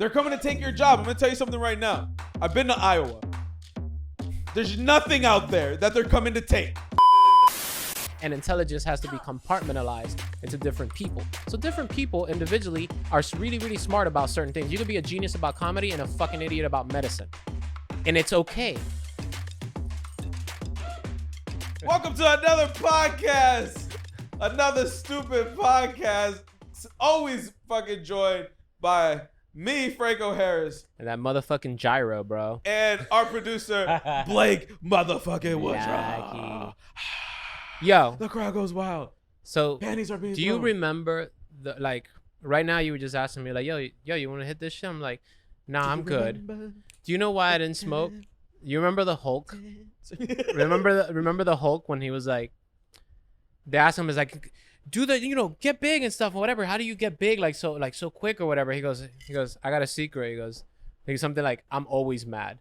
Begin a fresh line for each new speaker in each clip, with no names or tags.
They're coming to take your job. I'm going to tell you something right now. I've been to Iowa. There's nothing out there that they're coming to take.
And intelligence has to be compartmentalized into different people. So different people individually are really, really smart about certain things. You could be a genius about comedy and a fucking idiot about medicine. And it's okay.
Welcome to another podcast. Another stupid podcast. It's always fucking joined by me, Franco Harris.
And that motherfucking Jairo, bro.
And our producer, Blake motherfucking Woodrow.
Yo.
The crowd goes wild.
So,
panties are being
do you
thrown.
remember, right now you were just asking me, like, yo, you want to hit this shit? I'm like, nah, I'm good. Do you know why I didn't smoke? You remember the Hulk? remember the Hulk when he was like, they asked him, is like, do the, get big and stuff or whatever. How do you get big so quick or whatever? He goes, I got a secret. He goes something like, I'm always mad.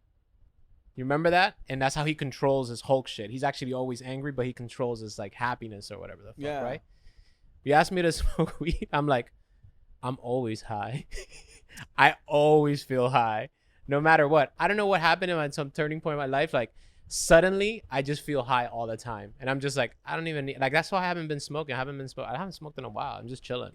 You remember that? And that's how he controls his Hulk shit. He's actually always angry, but he controls his like happiness or whatever the fuck, right? You asked me to smoke weed. I'm like, I'm always high. I always feel high, no matter what. I don't know what happened in some turning point in my life. Like suddenly, I just feel high all the time, and I'm just like, I don't even need. Like that's why I haven't been smoking. I haven't smoked in a while. I'm just chilling.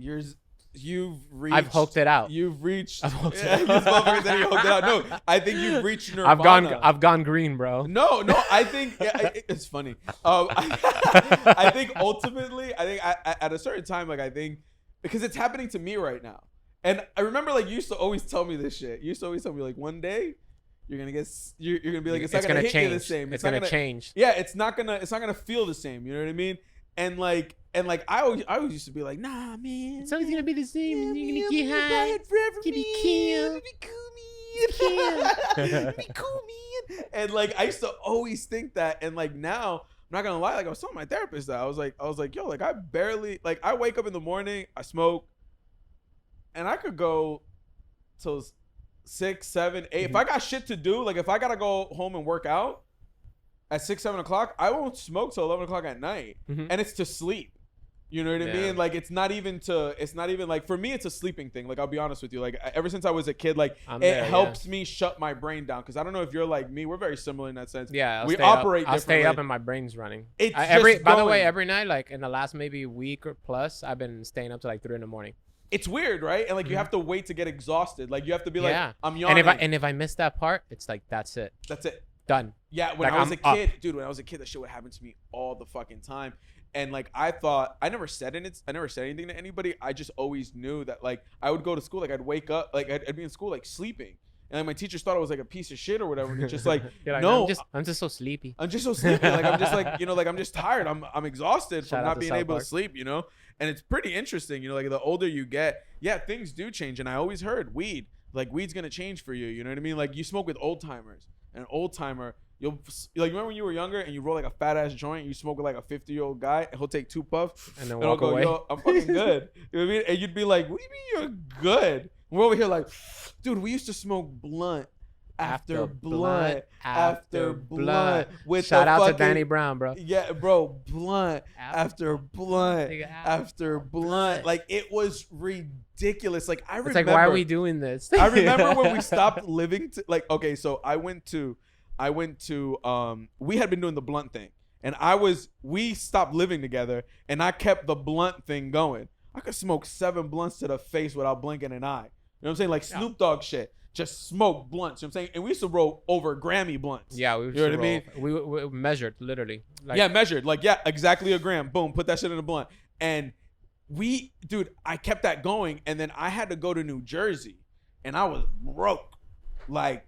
You've reached.
I've hulked it out.
You've reached.
I've hulked
it out. No, I think you've reached nirvana.
I've gone green, bro.
No. I think it's funny. I think ultimately, at a certain time, like I think because it's happening to me right now, and I remember like you used to always tell me this shit. You used to always tell me like one day you're gonna get. You're gonna be like it's not gonna hit
change.
You the same.
It's gonna change.
Yeah, it's not gonna feel the same. You know what I mean? And like I always used to be like, nah, man.
It's always gonna be the same.
Yeah,
You're gonna get high.
Forever,
Be
man.
cool, man.
Be cool, man. And like I used to always think that, and like now, I'm not gonna lie, like I was telling my therapist that I was like, yo, like I barely like I wake up in the morning, I smoke, and I could go till 6, 7, 8. If I got shit to do, like if I gotta go home and work out at 6, 7 o'clock, I won't smoke till 11 o'clock at night. And it's to sleep. You know what I mean? Like it's not even like for me, it's a sleeping thing. Like I'll be honest with you. Like ever since I was a kid, like it helps me shut my brain down. Cause I don't know if you're like me. We're very similar in that sense.
Yeah,
we operate.
I'll stay up and my brain's running.
By
the way, every night, like in the last maybe week or plus, I've been staying up to like 3 a.m.
It's weird, right? And like you have to wait to get exhausted. Like you have to be like, I'm yawning.
And if I miss that part, it's like that's it.
That's it.
Done.
Yeah, when I was a kid, dude, when I was a kid, that shit would happen to me all the fucking time. And like I thought, I never said anything to anybody. I just always knew that like I would go to school, like I'd wake up, like I'd be in school like sleeping, and like my teachers thought I was like a piece of shit or whatever. And it's just like, no,
I'm just so sleepy.
I'm just so sleepy. Like I'm just like like I'm just tired. I'm exhausted from not being able to sleep. And it's pretty interesting. Like the older you get, things do change. And I always heard weed's gonna change for you. You know what I mean? Like you smoke with old timers, and an old timer. You'll like remember when you were younger and you roll like a fat ass joint, you smoke with like a 50-year-old guy, and he'll take 2 puffs
and then walk away.
Yo, I'm fucking good. You know what I mean? And you'd be like, what do you mean you're good? We're over here like, dude, we used to smoke blunt after blunt after blunt with
shout out to Danny Brown, bro.
Yeah, bro, blunt after blunt after blunt. Like it was ridiculous. Like I remember.
It's like, why are we doing this?
I remember when we stopped living. Okay, so I went to. We had been doing the blunt thing, and we stopped living together, and I kept the blunt thing going. I could smoke 7 blunts to the face without blinking an eye. You know what I'm saying? Like Snoop Dogg shit. Just smoke blunts. You know what I'm saying? And we used to roll over Grammy blunts.
Yeah,
you know what I mean?
We measured literally.
Measured. Like, exactly a gram. Boom, put that shit in a blunt. And I kept that going, and then I had to go to New Jersey, and I was broke. Like,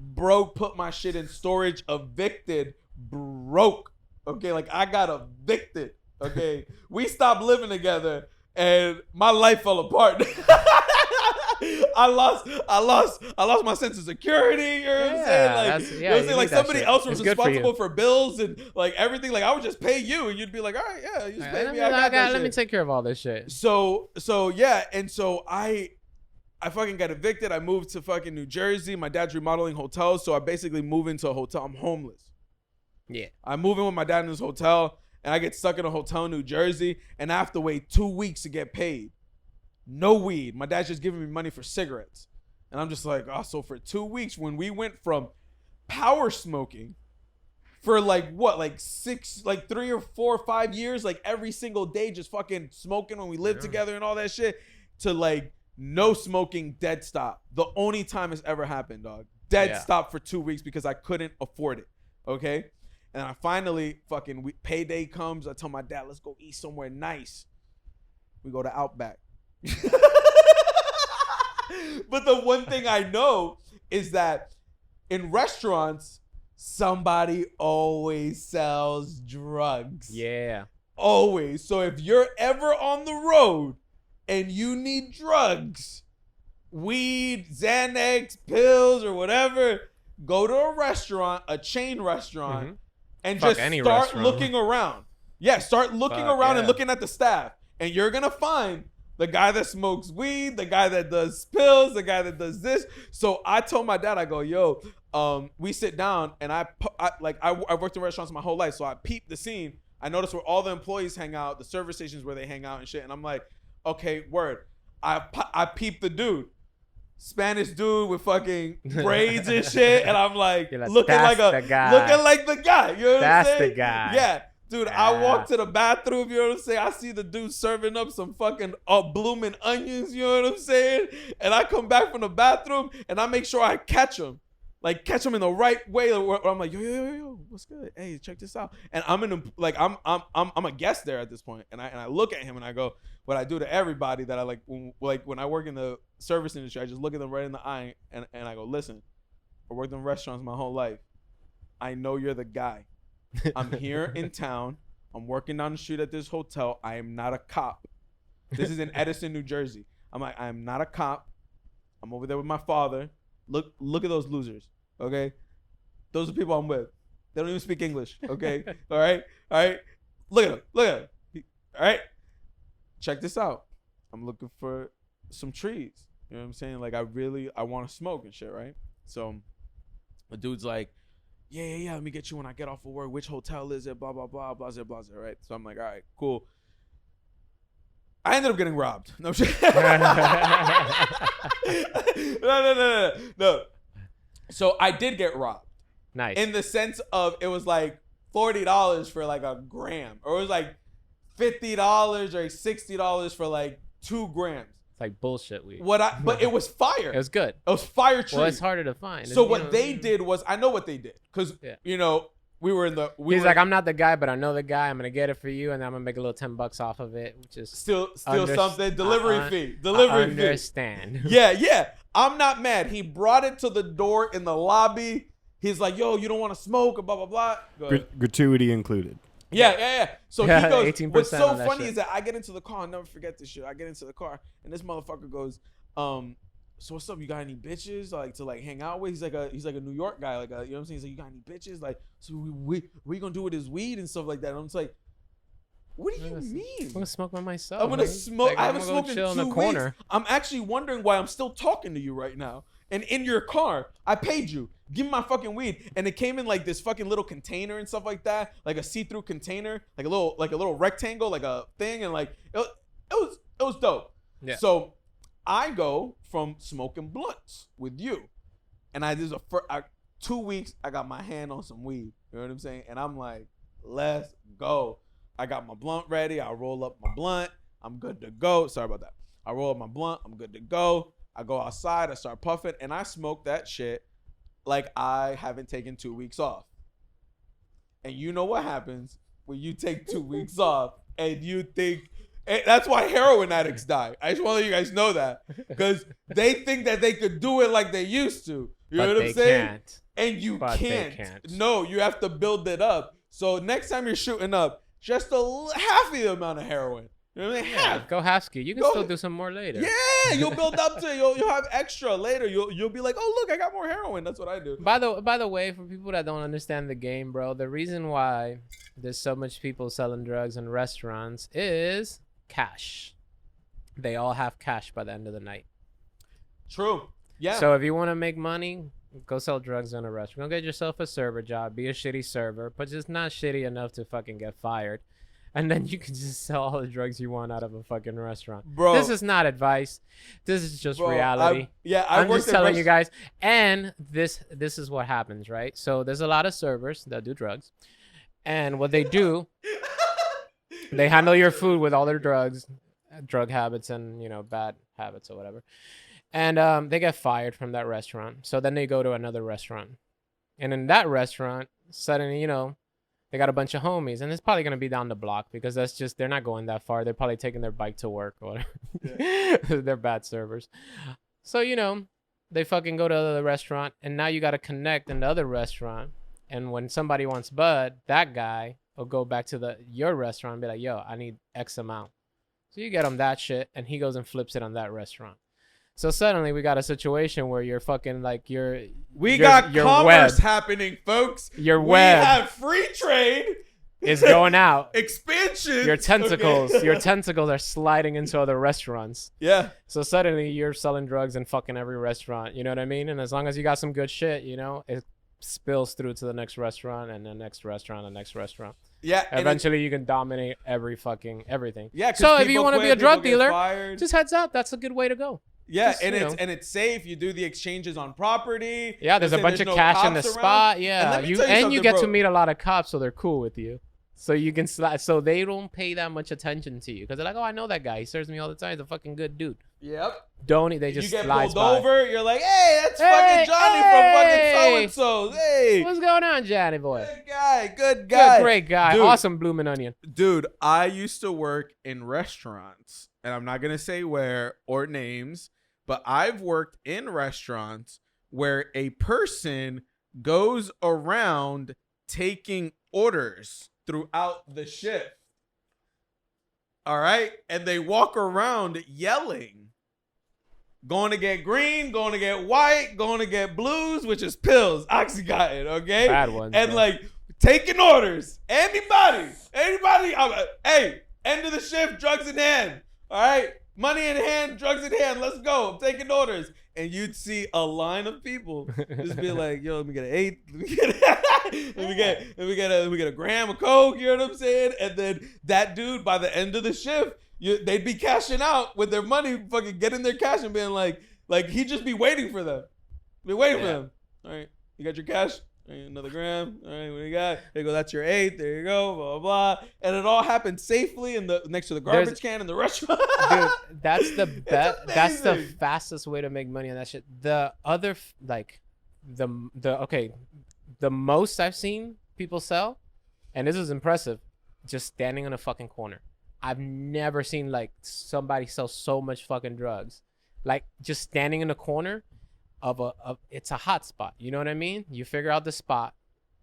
broke, put my shit in storage, evicted, broke. Okay, like I got evicted. Okay, we stopped living together, and my life fell apart. I lost my sense of security. You know what I'm saying? Like, you know what I'm saying? Like somebody else was responsible for bills and like everything. Like I would just pay you, and you'd be like, all right, yeah, you just pay me.
Let me take care of all this shit.
So yeah, and so I fucking got evicted. I moved to fucking New Jersey. My dad's remodeling hotels, so I basically move into a hotel. I'm homeless.
Yeah.
I move in with my dad in this hotel, and I get stuck in a hotel in New Jersey, and I have to wait 2 weeks to get paid. No weed. My dad's just giving me money for cigarettes. And I'm just like, oh, so for 2 weeks when we went from power smoking for like what, like 3 or 4 or 5 years, like every single day just fucking smoking when we lived together and all that shit, to like no smoking, dead stop. The only time it's ever happened, dog. Dead stop for 2 weeks because I couldn't afford it. Okay? And I finally payday comes. I tell my dad, let's go eat somewhere nice. We go to Outback. But the one thing I know is that in restaurants, somebody always sells drugs.
Yeah.
Always. So if you're ever on the road and you need drugs, weed, Xanax, pills, or whatever, go to a restaurant, a chain restaurant, and just start looking around. Yeah, start looking around and looking at the staff. And you're going to find the guy that smokes weed, the guy that does pills, the guy that does this. So I told my dad, I go, yo, we sit down, and I worked in restaurants my whole life, so I peeped the scene. I noticed where all the employees hang out, the service stations where they hang out and shit. And I'm like, okay, word. I peeped the dude. Spanish dude with fucking braids and shit. And I'm like, looking like the guy. You know what I'm saying?
That's the guy.
Yeah. Dude, I walk to the bathroom, you know what I'm saying? I see the dude serving up some fucking blooming onions, you know what I'm saying? And I come back from the bathroom and I make sure I catch him. Like, catch him in the right way. Where I'm like, yo, what's good? Hey, check this out. And I'm a guest there at this point. And I look at him and I go, what I do to everybody that I like when I work in the service industry, I just look at them right in the eye and I go, listen, I worked in restaurants my whole life. I know you're the guy. I'm here in town. I'm working down the street at this hotel. I am not a cop. This is in Edison, New Jersey. I'm like, I am not a cop. I'm over there with my father. Look at those losers, okay? Those are people I'm with. They don't even speak English, okay? All right? Look at them. All right? Check this out. I'm looking for some trees. You know what I'm saying? Like, I want to smoke and shit, right? So the dude's like, yeah, let me get you when I get off of work. Which hotel is it? Blah, blah, blah, blah, blah, blah, right? So I'm like, all right, cool. I ended up getting robbed. No shit. No. So I did get robbed.
Nice.
In the sense of it was like $40 for like a gram. Or it was like $50 or $60 for like 2 grams.
It's like bullshit weed.
But it was fire.
It was good.
It was fire tree.
Well, it's harder to find.
So what they did was, I know what they did. Because, we were in the...
He's like, I'm not the guy, but I know the guy. I'm going to get it for you, and then I'm going to make a little $10 off of it, which is...
Steal something. Delivery fee.
I understand.
Yeah. I'm not mad. He brought it to the door in the lobby. He's like, yo, you don't want to smoke, blah, blah, blah.
Gratuity included.
Yeah. So he goes,
18%
what's so
on that
funny
shit.
is that I get into the car. I'll never forget this shit. I get into the car, and this motherfucker goes, so what's up? You got any bitches to hang out with? He's like a New York guy, you know what I'm saying? He's like, you got any bitches? Like, so we gonna do with his weed and stuff like that. And I'm just like, what do you mean?
I'm gonna smoke by myself.
I'm gonna smoke. I haven't smoked in 2 weeks.
Corner.
I'm actually wondering why I'm still talking to you right now. And in your car, I paid you. Give me my fucking weed. And it came in like this fucking little container and stuff like that, like a see-through container, like a little rectangle, like a thing, and like it was dope.
Yeah.
So I go from smoking blunts with you, and I did 2 weeks. I got my hand on some weed. You know what I'm saying? And I'm like, let's go. I got my blunt ready. I roll up my blunt. I'm good to go. Sorry about that. I roll up my blunt. I'm good to go. I go outside. I start puffing, and I smoke that shit like I haven't taken 2 weeks off. And you know what happens when you take 2 weeks off and you think... That's why heroin addicts die. I just want to let you guys know that. Because they think that they could do it like they used to. You know what I'm saying?
Can't.
And you can't. No, you have to build it up. So next time you're shooting up, just half the amount of heroin. You know what I mean? Half.
Go half ski. You can still do some more later.
Yeah, you'll build up to it. You'll have extra later. You'll be like, oh look, I got more heroin. That's what I do.
By the way, for people that don't understand the game, bro, the reason why there's so much people selling drugs in restaurants is cash. They all have cash by the end of the night.
True. Yeah.
So if you want to make money, go sell drugs in a restaurant. Go get yourself a server job. Be a shitty server, but just not shitty enough to fucking get fired. and then you can just sell all the drugs you want out of a fucking restaurant.
Bro.
This is not advice. This is just reality.
I'm
just telling you guys. And this is what happens, right? So there's a lot of servers that do drugs, and what they do, they handle your food with all their drugs, drug habits, and bad habits or whatever. And they get fired from that restaurant. So then they go to another restaurant, and in that restaurant, suddenly they got a bunch of homies, and it's probably gonna be down the block because they're not going that far. They're probably taking their bike to work or whatever. Yeah. They're bad servers. So they fucking go to the restaurant, and now you got to connect in the other restaurant. And when somebody wants bud, that guy will go back to your restaurant and be like, yo, I need X amount. So you get him that shit, and he goes and flips it on that restaurant. So suddenly we got a situation where you're fucking like
we got commerce happening, folks.
Your web.
We have free trade.
Is going out.
Expansion.
Your tentacles are sliding into other restaurants.
Yeah.
So suddenly you're selling drugs in fucking every restaurant. You know what I mean? And as long as you got some good shit, it spills through to the next restaurant and the next restaurant and the next restaurant.
Yeah.
Eventually you can dominate everything.
Yeah.
So if you want to be a drug dealer, just heads up. That's a good way to go.
Yeah, it's safe. You do the exchanges on property.
Yeah, there's a bunch of cash in the spot. Yeah, you get to meet a lot of cops, so they're cool with you. So you can so they don't pay that much attention to you because they're like, oh, I know that guy. He serves me all the time. He's a fucking good dude.
Yep.
They just
you get
slides
pulled
by.
over. You're like, hey, that's fucking Johnny from fucking so and so. Hey,
what's going on, Johnny boy?
Good guy,
great guy, dude, awesome blooming onion.
Dude, I used to work in restaurants, and I'm not gonna say where or names. But I've worked in restaurants where a person goes around taking orders throughout the shift. All right? And they walk around yelling. Going to get green, going to get white, going to get blues, which is pills, Oxycontin, okay?
Bad ones.
And like taking orders. Anybody. Hey, end of the shift, drugs in hand. All right? Money in hand, drugs in hand. Let's go. I'm taking orders. And you'd see a line of people just be like, yo, let me get an 8. Let me get a gram of coke. You know what I'm saying? And then that dude, by the end of the shift, they'd be cashing out with their money, fucking getting their cash and being like he'd just be waiting for them. Be waiting for them. All right, you got your cash? All right, another gram. All right, what do you got? There you go. That's your 8. There you go. Blah, blah, blah. And it all happened safely next to the garbage can in the restaurant.
Dude, that's the fastest way to make money on that shit. The other, the most I've seen people sell, and this is impressive, just standing on a fucking corner. I've never seen somebody sell so much fucking drugs. Just standing in a corner it's a hot spot. You know what I mean? You figure out the spot.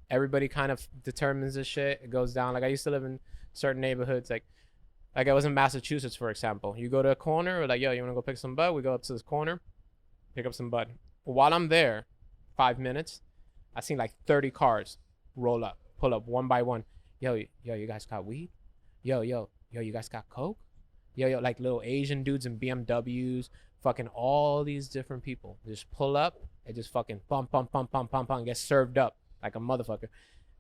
Everybody kind of determines this shit. It goes down. I used to live in certain neighborhoods. Like I was in Massachusetts, for example. You go to a corner, or yo, you want to go pick some bud? We go up to this corner, pick up some bud. While I'm there, 5 minutes, I seen 30 cars pull up one by one. Yo, you guys got weed? Yo, you guys got coke? Yo, little Asian dudes in BMWs. Fucking all these different people just pull up and just fucking pump, get served up like a motherfucker.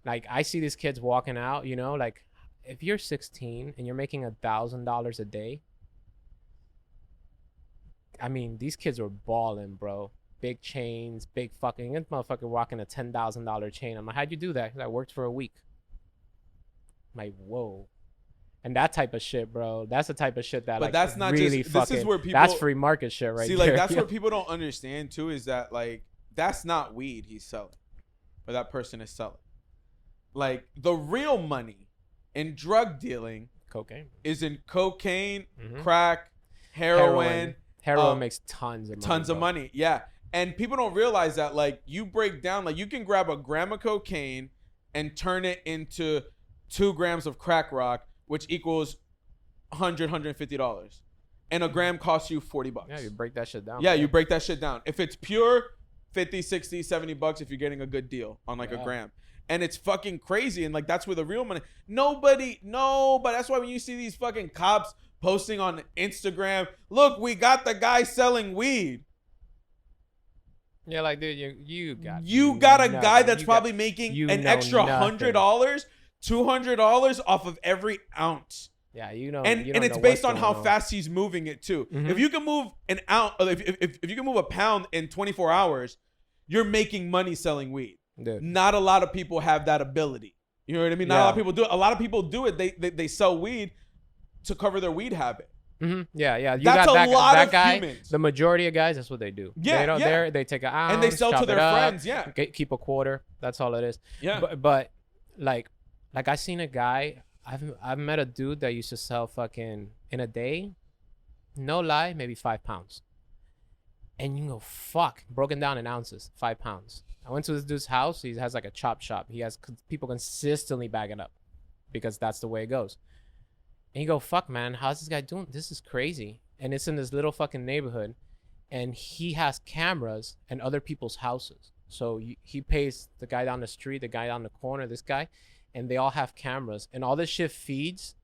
I see these kids walking out, if you're 16 and you're making $1,000 a day, I mean, these kids are balling, bro. Big chains, big fucking, this motherfucker walking a $10,000 chain. I'm like, how'd you do that? I worked for a week. I'm like, whoa. And that type of shit, bro. That's the type of shit that,
that's not
really
just,
fucking.
This is where people,
that's free market shit, right?
See,
there.
That's what people don't understand too. Is that that's not weed he's selling, or that person is selling. The real money in drug dealing,
cocaine,
is in cocaine, crack, heroin.
Heroin makes tons of
money. Yeah, and people don't realize that. You break down, you can grab a gram of cocaine and turn it into 2 grams of crack rock, which equals $150. And a gram costs you $40.
Yeah, you break that shit down.
Yeah, you break that shit down. If it's pure, 50, 60, 70 bucks if you're getting a good deal on a gram. And it's fucking crazy. And that's where the real money. But that's why when you see these fucking cops posting on Instagram, look, we got the guy selling weed.
Yeah, dude, you got
a guy that's probably making an extra $100 $200 off of every ounce.
Yeah, you know,
and it's based on how fast he's moving it too. If you can move an ounce, if you can move a pound in 24 hours, you're making money selling weed.
Dude.
Not a lot of people have that ability. You know what I mean? Not a lot of people do it. A lot of people do it. They sell weed to cover their weed habit.
Yeah. You
That's
got
a lot
that
of
guy.
Humans.
The majority of guys, that's what they do.
Yeah,
they take an ounce
and they sell to their friends. Yeah,
keep a quarter. That's all it is.
Yeah.
But like I seen a guy. I've met a dude that used to sell fucking in a day, no lie, maybe 5 pounds. And you go, fuck, broken down in ounces, 5 pounds. I went to this dude's house. He has like a chop shop. He has people consistently bagging up because that's the way it goes. And you go, fuck, man, how's this guy doing? This is crazy. And it's in this little fucking neighborhood. And he has cameras in other people's houses. So he pays the guy down the street, the guy down the corner, this guy. And they all have cameras. And all this shit feeds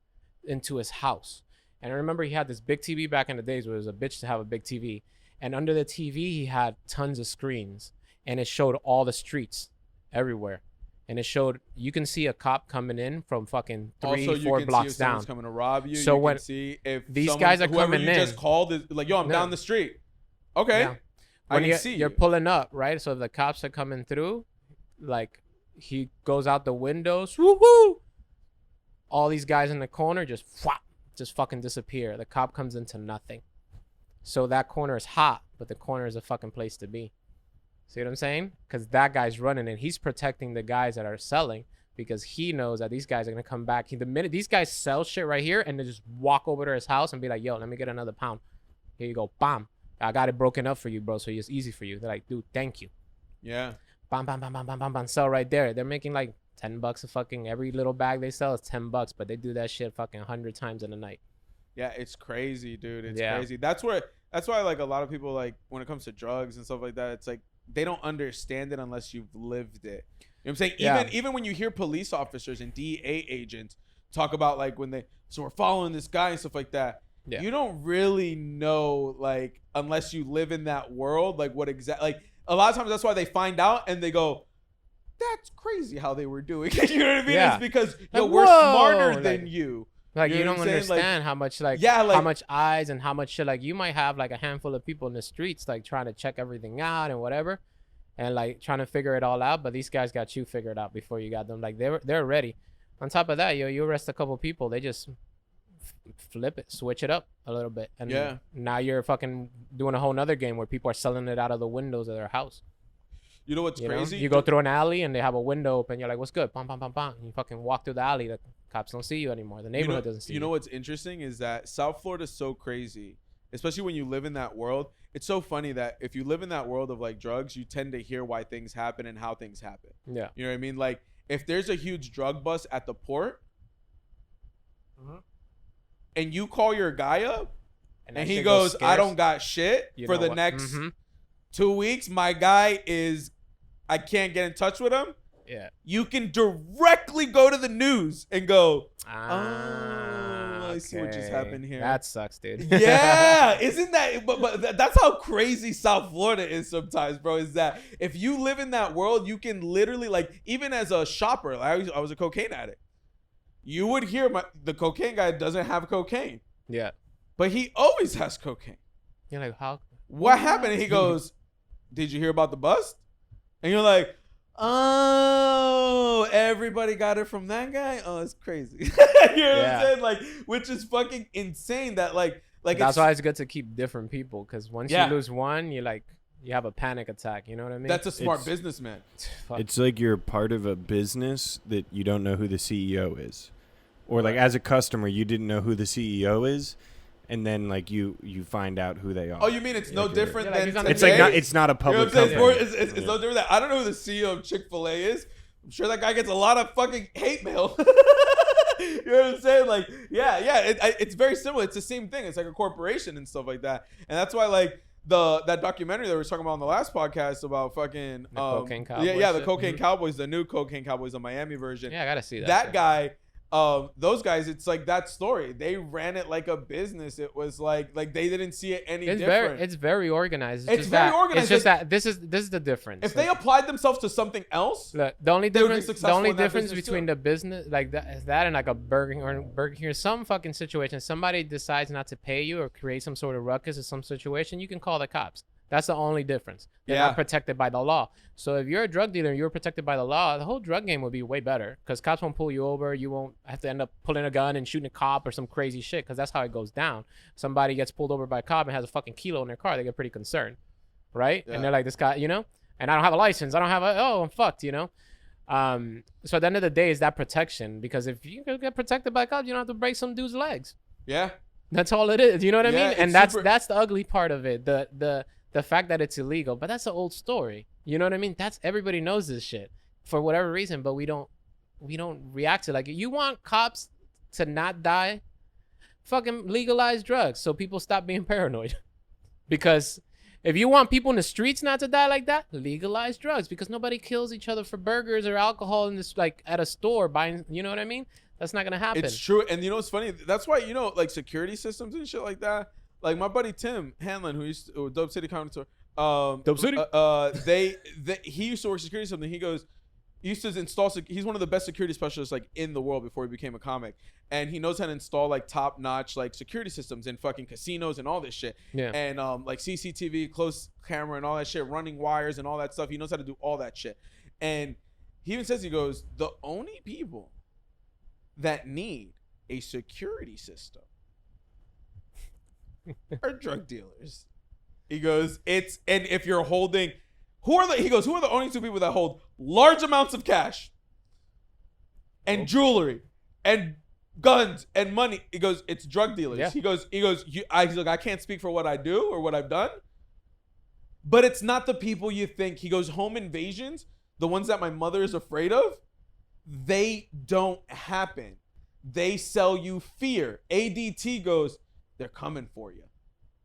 into his house. And I remember he had this big TV back in the days where it was a bitch to have a big TV. And under the TV, he had tons of screens. And it showed all the streets everywhere. And it showed, you can see a cop coming in from fucking 3-4 blocks down.
Someone's coming to rob you.
So
you
when
can see if
these guys are coming in,
just called is like, yo, I'm down the street. Okay.
Yeah.
I can see
you're pulling up, right? So if the cops are coming through, like he goes out the windows, woo-hoo! All these guys in the corner just fucking disappear. The cop comes into nothing. So that corner is hot, but the corner is a fucking place to be. See what I'm saying? Because that guy's running and he's protecting the guys that are selling because he knows that these guys are going to come back. The minute these guys sell shit right here and they just walk over to his house and be like, yo, let me get another pound. Here you go. Bam. I got it broken up for you, bro. So it's easy for you. They're like, dude, thank you.
Yeah.
Bam, bam, bam, bam, bam, bam, bam. Sell right there. They're making like $10 a fucking, every little bag they sell is $10, but they do that shit fucking 100 times in a night.
Yeah, it's crazy, dude. It's crazy. That's why like a lot of people, like when it comes to drugs and stuff like that, it's like they don't understand it unless you've lived it. You know what I'm saying? Even when you hear police officers and DEA agents talk about like when so we're following this guy and stuff like that. Yeah. You don't really know, like, unless you live in that world, like what exactly, like a lot of times that's why they find out and they go, that's crazy how they were doing it. You know what I mean? Yeah. It's because yo, we're smarter than you.
Like, you don't understand how much, like, how much eyes and how much shit, like, you might have, like, a handful of people in the streets, like, trying to check everything out and whatever, and, like, trying to figure it all out, but these guys got you figured out before you got them. Like, they're ready. On top of that, you arrest a couple people, they just flip it, switch it up a little bit, and now you're fucking doing a whole nother game where people are selling it out of the windows of their house.
You know what's crazy?
You go through an alley and they have a window open. You're like, what's good? Pam, pam, pam, pam. And you fucking walk through the alley. The cops don't see you anymore. The neighborhood doesn't see you.
You know what's interesting is that South Florida is so crazy, especially when you live in that world. It's so funny that if you live in that world of like drugs, you tend to hear why things happen and how things happen.
Yeah.
You know what I mean? Like if there's a huge drug bust at the port and you call your guy up and he goes, I don't got shit for the next 2 weeks. My guy I can't get in touch with him.
Yeah.
You can directly go to the news and go, I see what just happened here.
That sucks, dude.
Yeah. Isn't that, but that's how crazy South Florida is sometimes, bro, is that if you live in that world, you can literally, like, even as a shopper, like I was a cocaine addict. You would hear the cocaine guy doesn't have cocaine.
Yeah.
But he always has cocaine.
You're like, how?
What happened? And he goes, did you hear about the bust? And you're like, oh, everybody got it from that guy? Oh, it's crazy. You know what I'm saying? Like, which is fucking insane that like
that's why it's good to keep different people, because once you lose one, you have a panic attack. You know what I mean?
That's a smart businessman.
It's like you're part of a business that you don't know who the CEO is. Or like as a customer, you didn't know who the CEO is. And then, like, you find out who they are.
Oh, you mean it's no different than today?
It's like it's not a public company.
It's no different than, I don't know who the CEO of Chick-fil-A is. I'm sure that guy gets a lot of fucking hate mail. You know what I'm saying? Like, it's very similar. It's the same thing. It's like a corporation and stuff like that. And that's why, like, that documentary that we were talking about on the last podcast about fucking
Cocaine Cowboys.
the Cocaine Cowboys, the new Cocaine Cowboys, the Miami version.
Yeah, I gotta see that.
That guy those guys, it's like that story. They ran it like a business. It was like they didn't see it any different.
It's very organized.
It's very organized.
It's just that this is the difference.
If they applied themselves to something else,
look, the only
they would be
difference
successful in that
between
business
the business like that is that and like a Burger King or some fucking situation, somebody decides not to pay you or create some sort of ruckus or some situation, you can call the cops. That's the only difference. They're not protected by the law. So if you're a drug dealer and you're protected by the law, the whole drug game would be way better because cops won't pull you over. You won't have to end up pulling a gun and shooting a cop or some crazy shit because that's how it goes down. Somebody gets pulled over by a cop and has a fucking kilo in their car. They get pretty concerned, right? Yeah. And they're like, this guy, you know, and I don't have a license. I don't have I'm fucked, you know? So at the end of the day, is that protection because if you get protected by cops, you don't have to break some dude's legs.
Yeah.
That's all it is. You know what I mean? And that's the ugly part of it. The fact that it's illegal, but that's an old story. You know what I mean? That's everybody knows this shit for whatever reason, but we don't react to it. Like you want cops to not die, fucking legalize drugs so people stop being paranoid. Because if you want people in the streets not to die like that, legalize drugs because nobody kills each other for burgers or alcohol in this like at a store buying. You know what I mean? That's not gonna happen.
It's true, and you know what's funny? That's why like security systems and shit like that. Like my buddy Tim Hanlon, who used to Dope City Comedy Tour.
Dope City.
He used to work security something. He used to install. He's one of the best security specialists like in the world before he became a comic, and he knows how to install like top notch like security systems in fucking casinos and all this shit.
Yeah.
And like CCTV, close camera, and all that shit, running wires and all that stuff. He knows how to do all that shit. And he even says, he goes, the only people that need a security system are drug dealers. He goes, and if you're holding, who are the only two people that hold large amounts of cash and jewelry and guns and money? He goes, it's drug dealers.
Yeah.
He's like, I can't speak for what I do or what I've done, but it's not the people you think. He goes, home invasions, the ones that my mother is afraid of, they don't happen. They sell you fear. ADT goes, they're coming for you.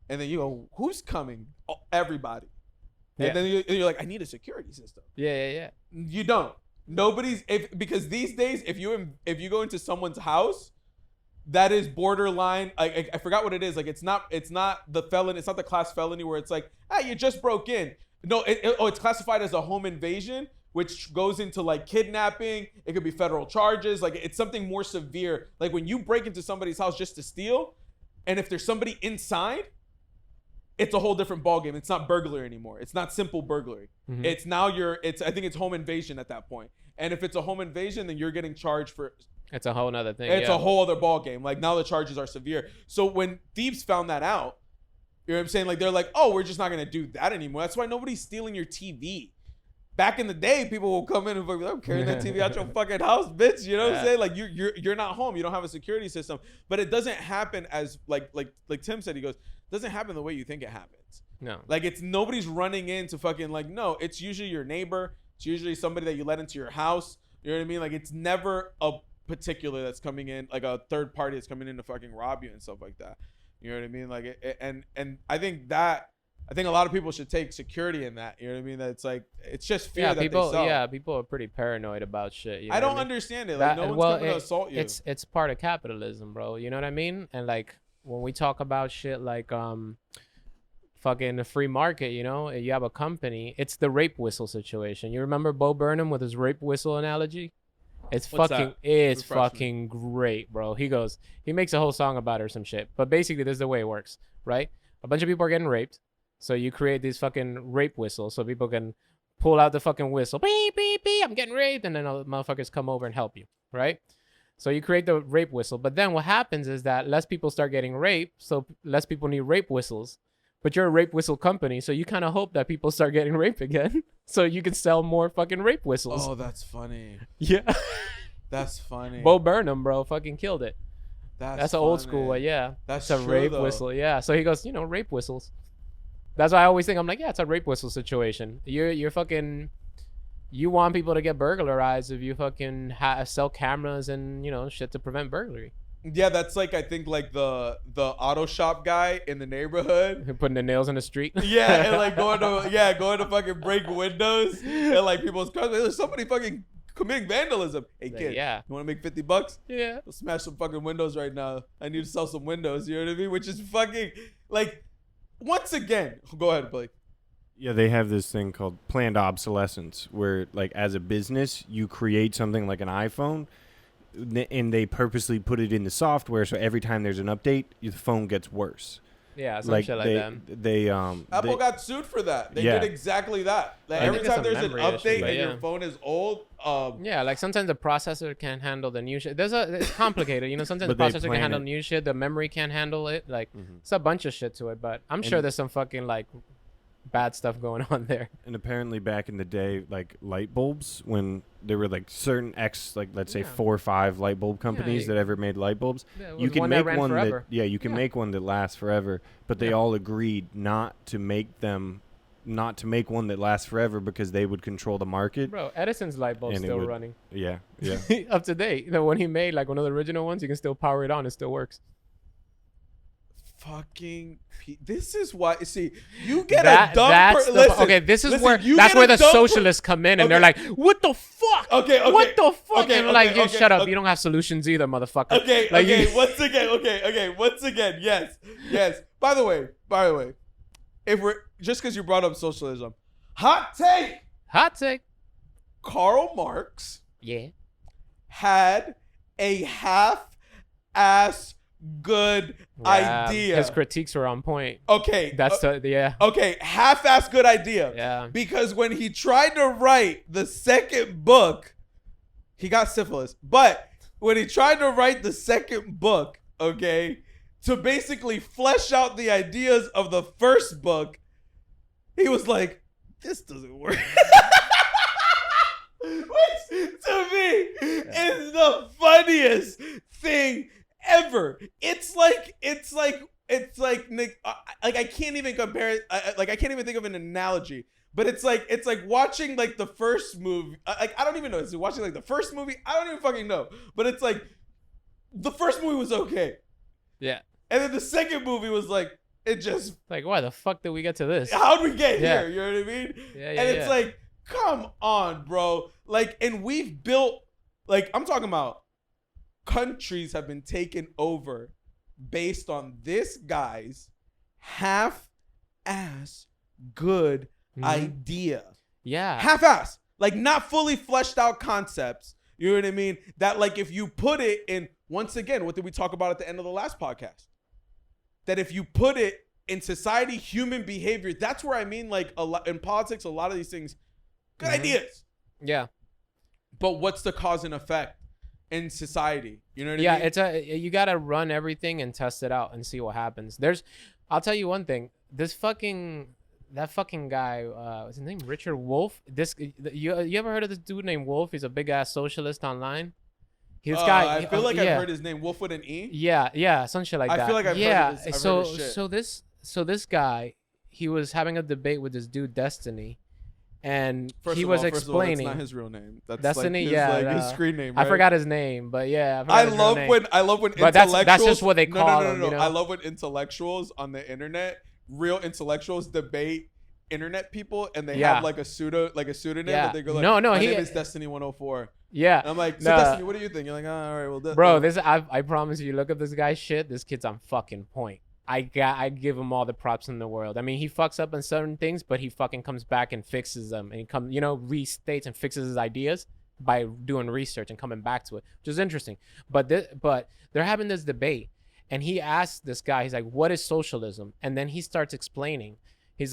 And then you go, who's coming? Oh, everybody. And then you're like, I need a security system.
Yeah.
You don't. Because these days, if you go into someone's house, that is borderline. I forgot what it is. Like it's not the felon. It's not the class felony where it's like, you just broke in. No, it's classified as a home invasion, which goes into like kidnapping. It could be federal charges. Like it's something more severe. Like when you break into somebody's house just to steal, and if there's somebody inside, it's a whole different ballgame. It's not burglary anymore. It's not simple burglary. Mm-hmm. It's now I think it's home invasion at that point. And if it's a home invasion, then you're getting charged for.
It's a whole other thing.
It's a whole other ballgame. Like now the charges are severe. So when thieves found that out, you know what I'm saying? Like they're like, oh, we're just not gonna do that anymore. That's why nobody's stealing your TV. Back in the day, people will come in and be like, I'm carrying that TV out your fucking house, bitch. You know what I'm saying? Like you're not home. You don't have a security system. But it doesn't happen as like Tim said. He goes, it doesn't happen the way you think it happens.
No.
Like it's nobody's running into fucking like no. It's usually your neighbor. It's usually somebody that you let into your house. You know what I mean? Like it's never a particular that's coming in, like a third party that's coming in to fucking rob you and stuff like that. You know what I mean? Like and I think a lot of people should take security in that. You know what I mean? That it's like it's just fear that
people,
they sell.
Yeah, people are pretty paranoid about shit. You know
I don't
what mean?
understand it. Like no one's coming to assault you.
It's part of capitalism, bro. You know what I mean? And like when we talk about shit like fucking the free market, you know, you have a company. It's the rape whistle situation. You remember Bo Burnham with his rape whistle analogy? It's fucking great, bro. He makes a whole song about it or some shit. But basically, this is the way it works, right? A bunch of people are getting raped. So you create these fucking rape whistles so people can pull out the fucking whistle. Beep, beep, beep, I'm getting raped. And then all the motherfuckers come over and help you, right? So you create the rape whistle. But then what happens is that less people start getting raped. So less people need rape whistles. But you're a rape whistle company. So you kind of hope that people start getting raped again. So you can sell more fucking rape whistles.
Oh, that's funny.
Yeah.
That's funny.
Bo Burnham, bro, fucking killed it. That's an old school way, yeah.
That's
a rape whistle, yeah. So he goes, rape whistles. That's why I always think, I'm like, yeah, it's a rape whistle situation. You're fucking, you want people to get burglarized if you fucking sell cameras and, shit to prevent burglary.
Yeah, that's like, I think like the auto shop guy in the neighborhood.
Putting the nails in the street.
Yeah, and like going to fucking break windows and like people's cars. There's somebody fucking committing vandalism. Hey kid,
yeah.
you want to make $50?
Yeah.
I'll smash some fucking windows right now. I need to sell some windows. You know what I mean? Which is fucking like, once again. Go ahead, Blake.
Yeah, they have this thing called planned obsolescence, where like as a business, you create something like an iPhone, and they purposely put it in the software, so every time there's an update, the phone gets worse.
Yeah, some shit like that.
Apple got sued for that. They did exactly that. Like every time there's an update and your phone is old.
Yeah, like sometimes the processor can't handle the new shit. It's complicated, you know. Sometimes the processor can handle new shit. The memory can't handle it. Like it's a bunch of shit to it. But I'm sure there's some fucking like bad stuff going on there.
And apparently back in the day, like light bulbs, when there were like certain like let's say 4 or 5 light bulb companies that ever made light bulbs, you can make one that you can make one that lasts forever, but they all agreed not to make one that lasts forever because they would control the market.
Bro, Edison's light bulb's still running.
Yeah.
Up to date. You know, when he made like one of the original ones, you can still power it on. It still works.
Fucking this is why, see, you get a dumb listen,
okay, this is where that's where the socialists come in, and they're like, what the fuck?
Okay,
what the fuck?
Okay,
and like, you shut up, you don't have solutions either, motherfucker.
Okay,
like,
once again, yes. By the way, if we're just because you brought up socialism, hot take, Karl Marx had a half-ass good idea.
His critiques were on point.
Okay.
That's
Okay, half-ass good idea.
Yeah.
Because when he tried to write the second book, he got syphilis. But when he tried to write the second book, okay, to basically flesh out the ideas of the first book, he was like, this doesn't work. Which to me is the funniest thing ever. It's like I can't even compare it. I can't even think of an analogy. But it's like watching like the first movie. I don't even know. Is it watching like the first movie? I don't even fucking know. But it's like the first movie was okay.
Yeah.
And then the second movie was like, it just
like, why the fuck did we get to this?
How'd we get here? You know what I mean?
Yeah.
And it's like, come on, bro. Like, and we've built, like, I'm talking about countries have been taken over based on this guy's half-ass good idea.
Yeah.
Half-ass. Like, not fully fleshed out concepts. You know what I mean? That, like, if you put it in, once again, what did we talk about at the end of the last podcast? That if you put it in society, human behavior, that's where I mean, like, a lot in politics, a lot of these things, good ideas.
Yeah.
But what's the cause and effect in society? You know what I mean?
Yeah, you gotta run everything and test it out and see what happens. I'll tell you one thing. That fucking guy, what's his name? Richard Wolff. You ever heard of this dude named Wolff? He's a big ass socialist online.
I feel like I've heard his name, Wolf with an E.
Yeah, some shit like that.
I feel like I've heard his
So this guy, he was having a debate with this dude Destiny, and he was explaining.
That's not his real name. That's
Destiny,
like his screen name. Right?
I forgot his name, but yeah,
I love when
but
intellectuals.
That's just what they call him. You know?
I love when intellectuals on the internet, real intellectuals, debate internet people, and they have like a pseudonym. But they go like, my name is Destiny 104.
Yeah.
And I'm like, so Destiny, what do you think? You're like, oh, all right, well,
bro, I promise you, look at this guy's shit. This kid's on fucking point. I give him all the props in the world. I mean, he fucks up on certain things, but he fucking comes back and fixes them, and he restates and fixes his ideas by doing research and coming back to it, which is interesting. But they're having this debate, and he asks this guy, he's like, what is socialism? And then he starts explaining. He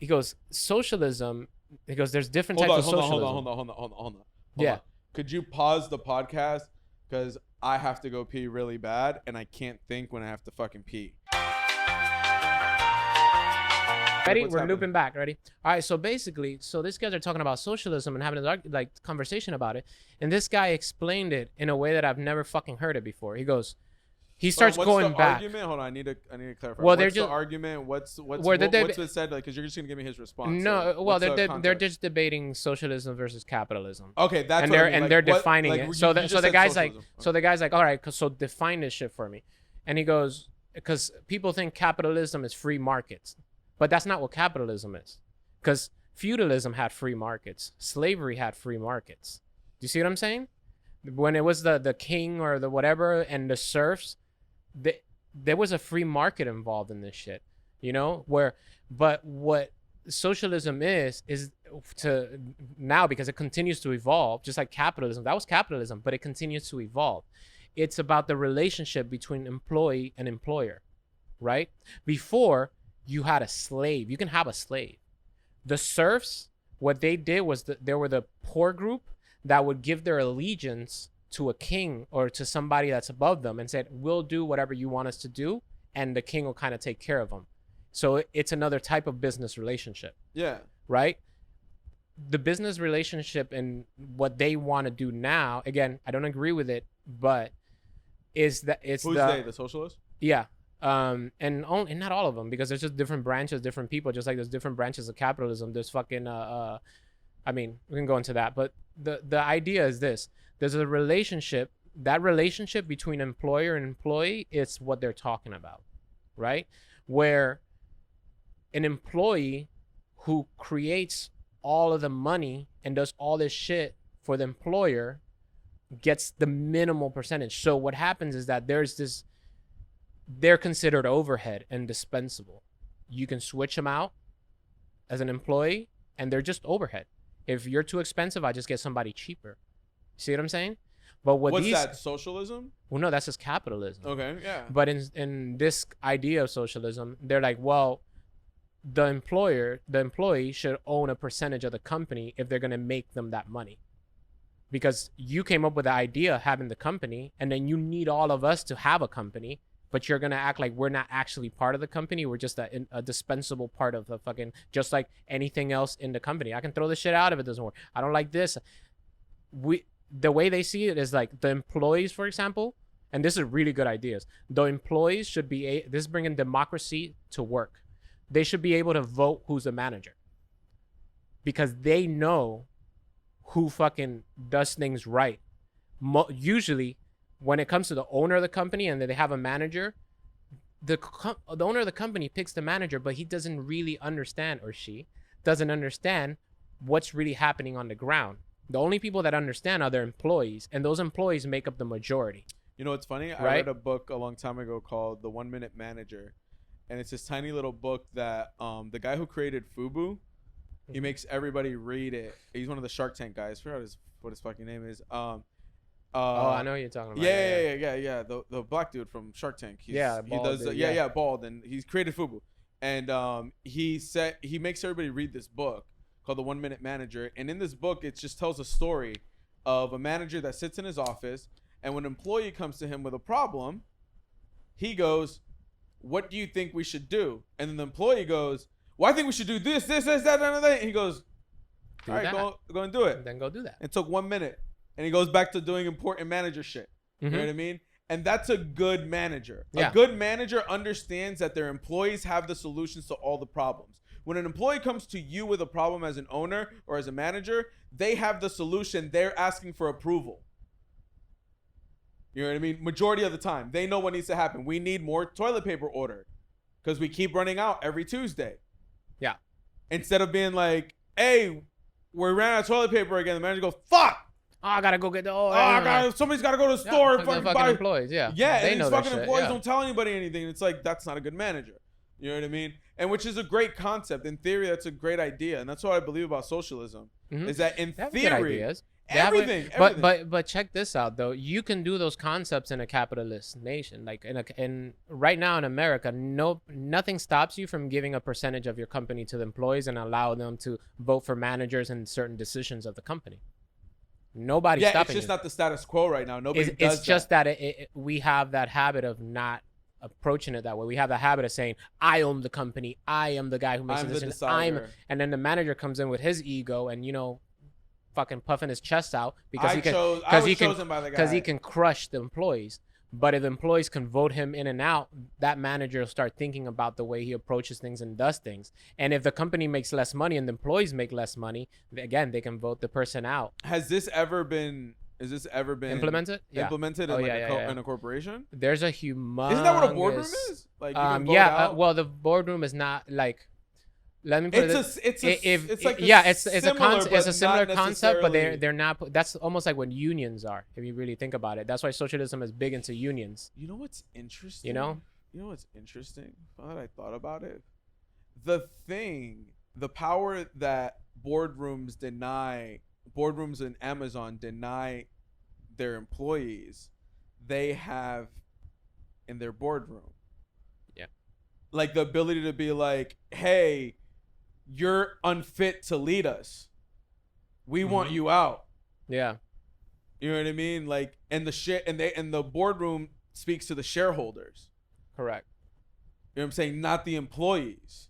goes, socialism. He goes, there's different types of socialism.
Hold on.
Yeah.
Could you pause the podcast? Because I have to go pee really bad, and I can't think when I have to fucking pee.
Ready? We're looping back. Ready? All right. So basically, these guys are talking about socialism and having a conversation about it, and this guy explained it in a way that I've never fucking heard it before. He starts going back.
Argument? Hold on, I need to clarify.
Well,
what's the argument? What's been said? Like, because you're just gonna give me his response.
No, well, they're just debating socialism versus capitalism.
Okay, that's
they're defining it. So the guy's like, all right, so define this shit for me. And he goes, because people think capitalism is free markets, but that's not what capitalism is. Because Feudalism had free markets. Slavery had free markets. Do you see what I'm saying? When it was the king or the whatever and the serfs, there was a free market involved in this shit, you know, but what socialism is to now, because it continues to evolve, just like capitalism. That was capitalism, but it continues to evolve. It's about the relationship between employee and employer, right? Before, you had a slave. You can have a slave. The serfs, what they did was they were the poor group that would give their allegiance to a king or to somebody that's above them and said, we'll do whatever you want us to do, and the king will kind of take care of them. So it's another type of business relationship. Yeah. Right? The business relationship and what they want to do now, again, I don't agree with it, but is that it's
the socialists?
Yeah. And not all of them, because there's just different branches, different people, just like there's different branches of capitalism. There's fucking I mean, we can go into that, but the idea is this. There's a relationship. That relationship between employer and employee is what they're talking about, right? Where an employee who creates all of the money and does all this shit for the employer gets the minimal percentage. So what happens is that they're considered overhead and dispensable. You can switch them out as an employee and they're just overhead. If you're too expensive, I just get somebody cheaper. See what I'm saying? But what's
that, socialism?
Well, no, that's just capitalism.
Okay, yeah.
But in this idea of socialism, they're like, well, the employee should own a percentage of the company if they're going to make them that money. Because you came up with the idea of having the company, and then you need all of us to have a company, but you're going to act like we're not actually part of the company. We're just a dispensable part of the fucking, just like anything else in the company. I can throw this shit out if it doesn't work. I don't like this. The way they see it is like the employees, for example, and this is really good ideas. The employees should be, this is bringing democracy to work. They should be able to vote who's the manager, because they know who fucking does things right. Usually, when it comes to the owner of the company and they have a manager, the owner of the company picks the manager, but he doesn't really understand, or she doesn't understand what's really happening on the ground. The only people that understand are their employees, and those employees make up the majority.
You know what's funny? Right? I read a book a long time ago called The 1 Minute Manager, and it's this tiny little book that the guy who created Fubu, he makes everybody read it. He's one of the Shark Tank guys. I forgot what his fucking name is.
Oh, I know what you're talking about.
Yeah. The black dude from Shark Tank. Bald, and he's created Fubu, and he makes everybody read this book called The 1 Minute Manager, and in this book it just tells a story of a manager that sits in his office, and when an employee comes to him with a problem, he goes, "What do you think we should do?" And then the employee goes, "Well, I think we should do this, that, and that." And he goes, "All right, go and do it."
Then go do that.
It took 1 minute, and he goes back to doing important manager shit. You know what I mean? And that's a good manager. Yeah. A good manager understands that their employees have the solutions to all the problems. When an employee comes to you with a problem as an owner or as a manager, they have the solution. They're asking for approval. You know what I mean? Majority of the time, they know what needs to happen. We need more toilet paper ordered because we keep running out every Tuesday.
Yeah.
Instead of being like, "Hey, we ran out of toilet paper again," the manager goes, "Fuck!
Oh, I gotta go get
somebody's gotta go to the store and fucking buy."
Employees, yeah.
Yeah, and these fucking employees don't tell anybody anything. It's like, that's not a good manager. You know what I mean? And which is a great concept. In theory, that's a great idea. And that's what I believe about socialism. Is that in theory, everything.
But check this out, though. You can do those concepts in a capitalist nation. Like in right now in America, nothing stops you from giving a percentage of your company to the employees and allow them to vote for managers and certain decisions of the company. Nobody's stopping you.
It's just not the status quo right now. Nobody does that.
It's just that we have that habit of not approaching it that way. We have the habit of saying, "I own the company. I am the guy who makes the decisions. And then the manager comes in with his ego and fucking puffing his chest out because he can crush the employees. But if the employees can vote him in and out, that manager will start thinking about the way he approaches things and does things. And if the company makes less money and the employees make less money, again, they can vote the person out.
Has this ever been
implemented? Yeah.
Implemented in a corporation?
There's a humongous...
Isn't that what a boardroom is? Like, you can vote out?
Well, the boardroom is not like let me put it's a similar concept, but they're not. That's almost like what unions are, if you really think about it. That's why socialism is big into unions.
You know what's interesting?
You know
what's interesting? Now that I thought about it, the power that boardrooms and Amazon deny their employees, they have in their boardroom.
Yeah.
Like the ability to be like, hey, you're unfit to lead us. We want you out.
Yeah.
You know what I mean? Like, and the boardroom speaks to the shareholders.
Correct.
You know what I'm saying? Not the employees.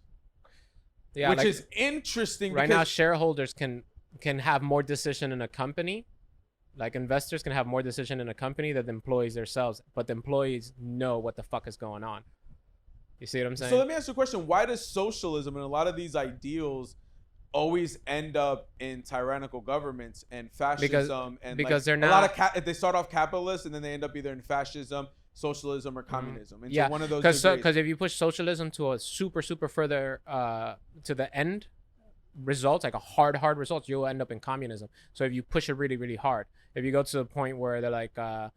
Yeah.
Which is interesting.
Right now, shareholders can have more decision in a company. Like investors can have more decision in a company than the employees themselves. But the employees know what the fuck is going on. You see what I'm saying?
So let me ask you a question. Why does socialism and a lot of these ideals always end up in tyrannical governments and fascism?
Because they're not...
they start off capitalist and then they end up either in fascism, socialism, or communism. And
yeah,
so one of those
because if you push socialism to a super further to the end results, like a hard results, you'll end up in communism. So if you push it really hard, if you go to the point where they're like the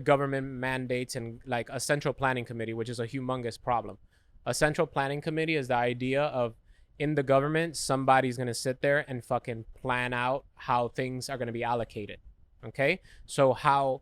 government mandates and like a central planning committee, which is a humongous problem. A central planning committee is the idea of, in the government, somebody's going to sit there and fucking plan out how things are going to be allocated. Okay? So how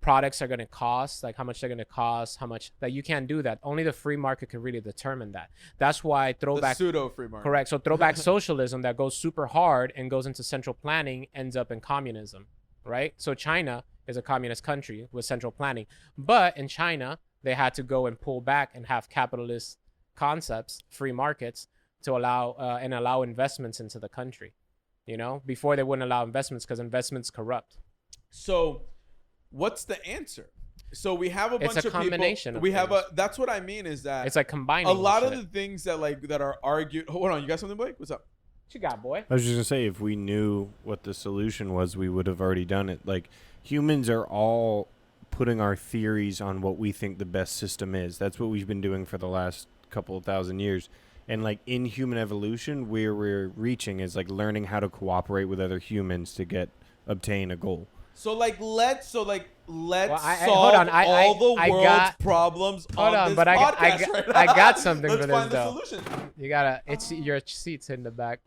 products are going to cost, like how much they're going to cost, how much, that you can't do that. Only the free market can really determine that. That's why throwback...
The pseudo free market.
Correct. So throwback socialism that goes super hard and goes into central planning ends up in communism, right? So China is a communist country with central planning. But in China, they had to go and pull back and have capitalist concepts, free markets, to allow investments into the country. You know, before they wouldn't allow investments because investments corrupt.
So what's the answer? So we have a bunch of people. It's a combination. That's what I mean is that
it's like combining
a lot of the things that are argued. Hold on, you got something, Blake? What's up?
What you got, boy?
I was just gonna say, if we knew what the solution was, we would have already done it. Like, humans are all putting our theories on what we think the best system is. That's what we've been doing for the last couple of thousand years. And like in human evolution, where we're reaching is like learning how to cooperate with other humans to obtain a goal.
So let's solve
hold on.
all the world's problems on this podcast.
I got something for this,
Let's find
though.
the solution.
You gotta. It's your seats in the back.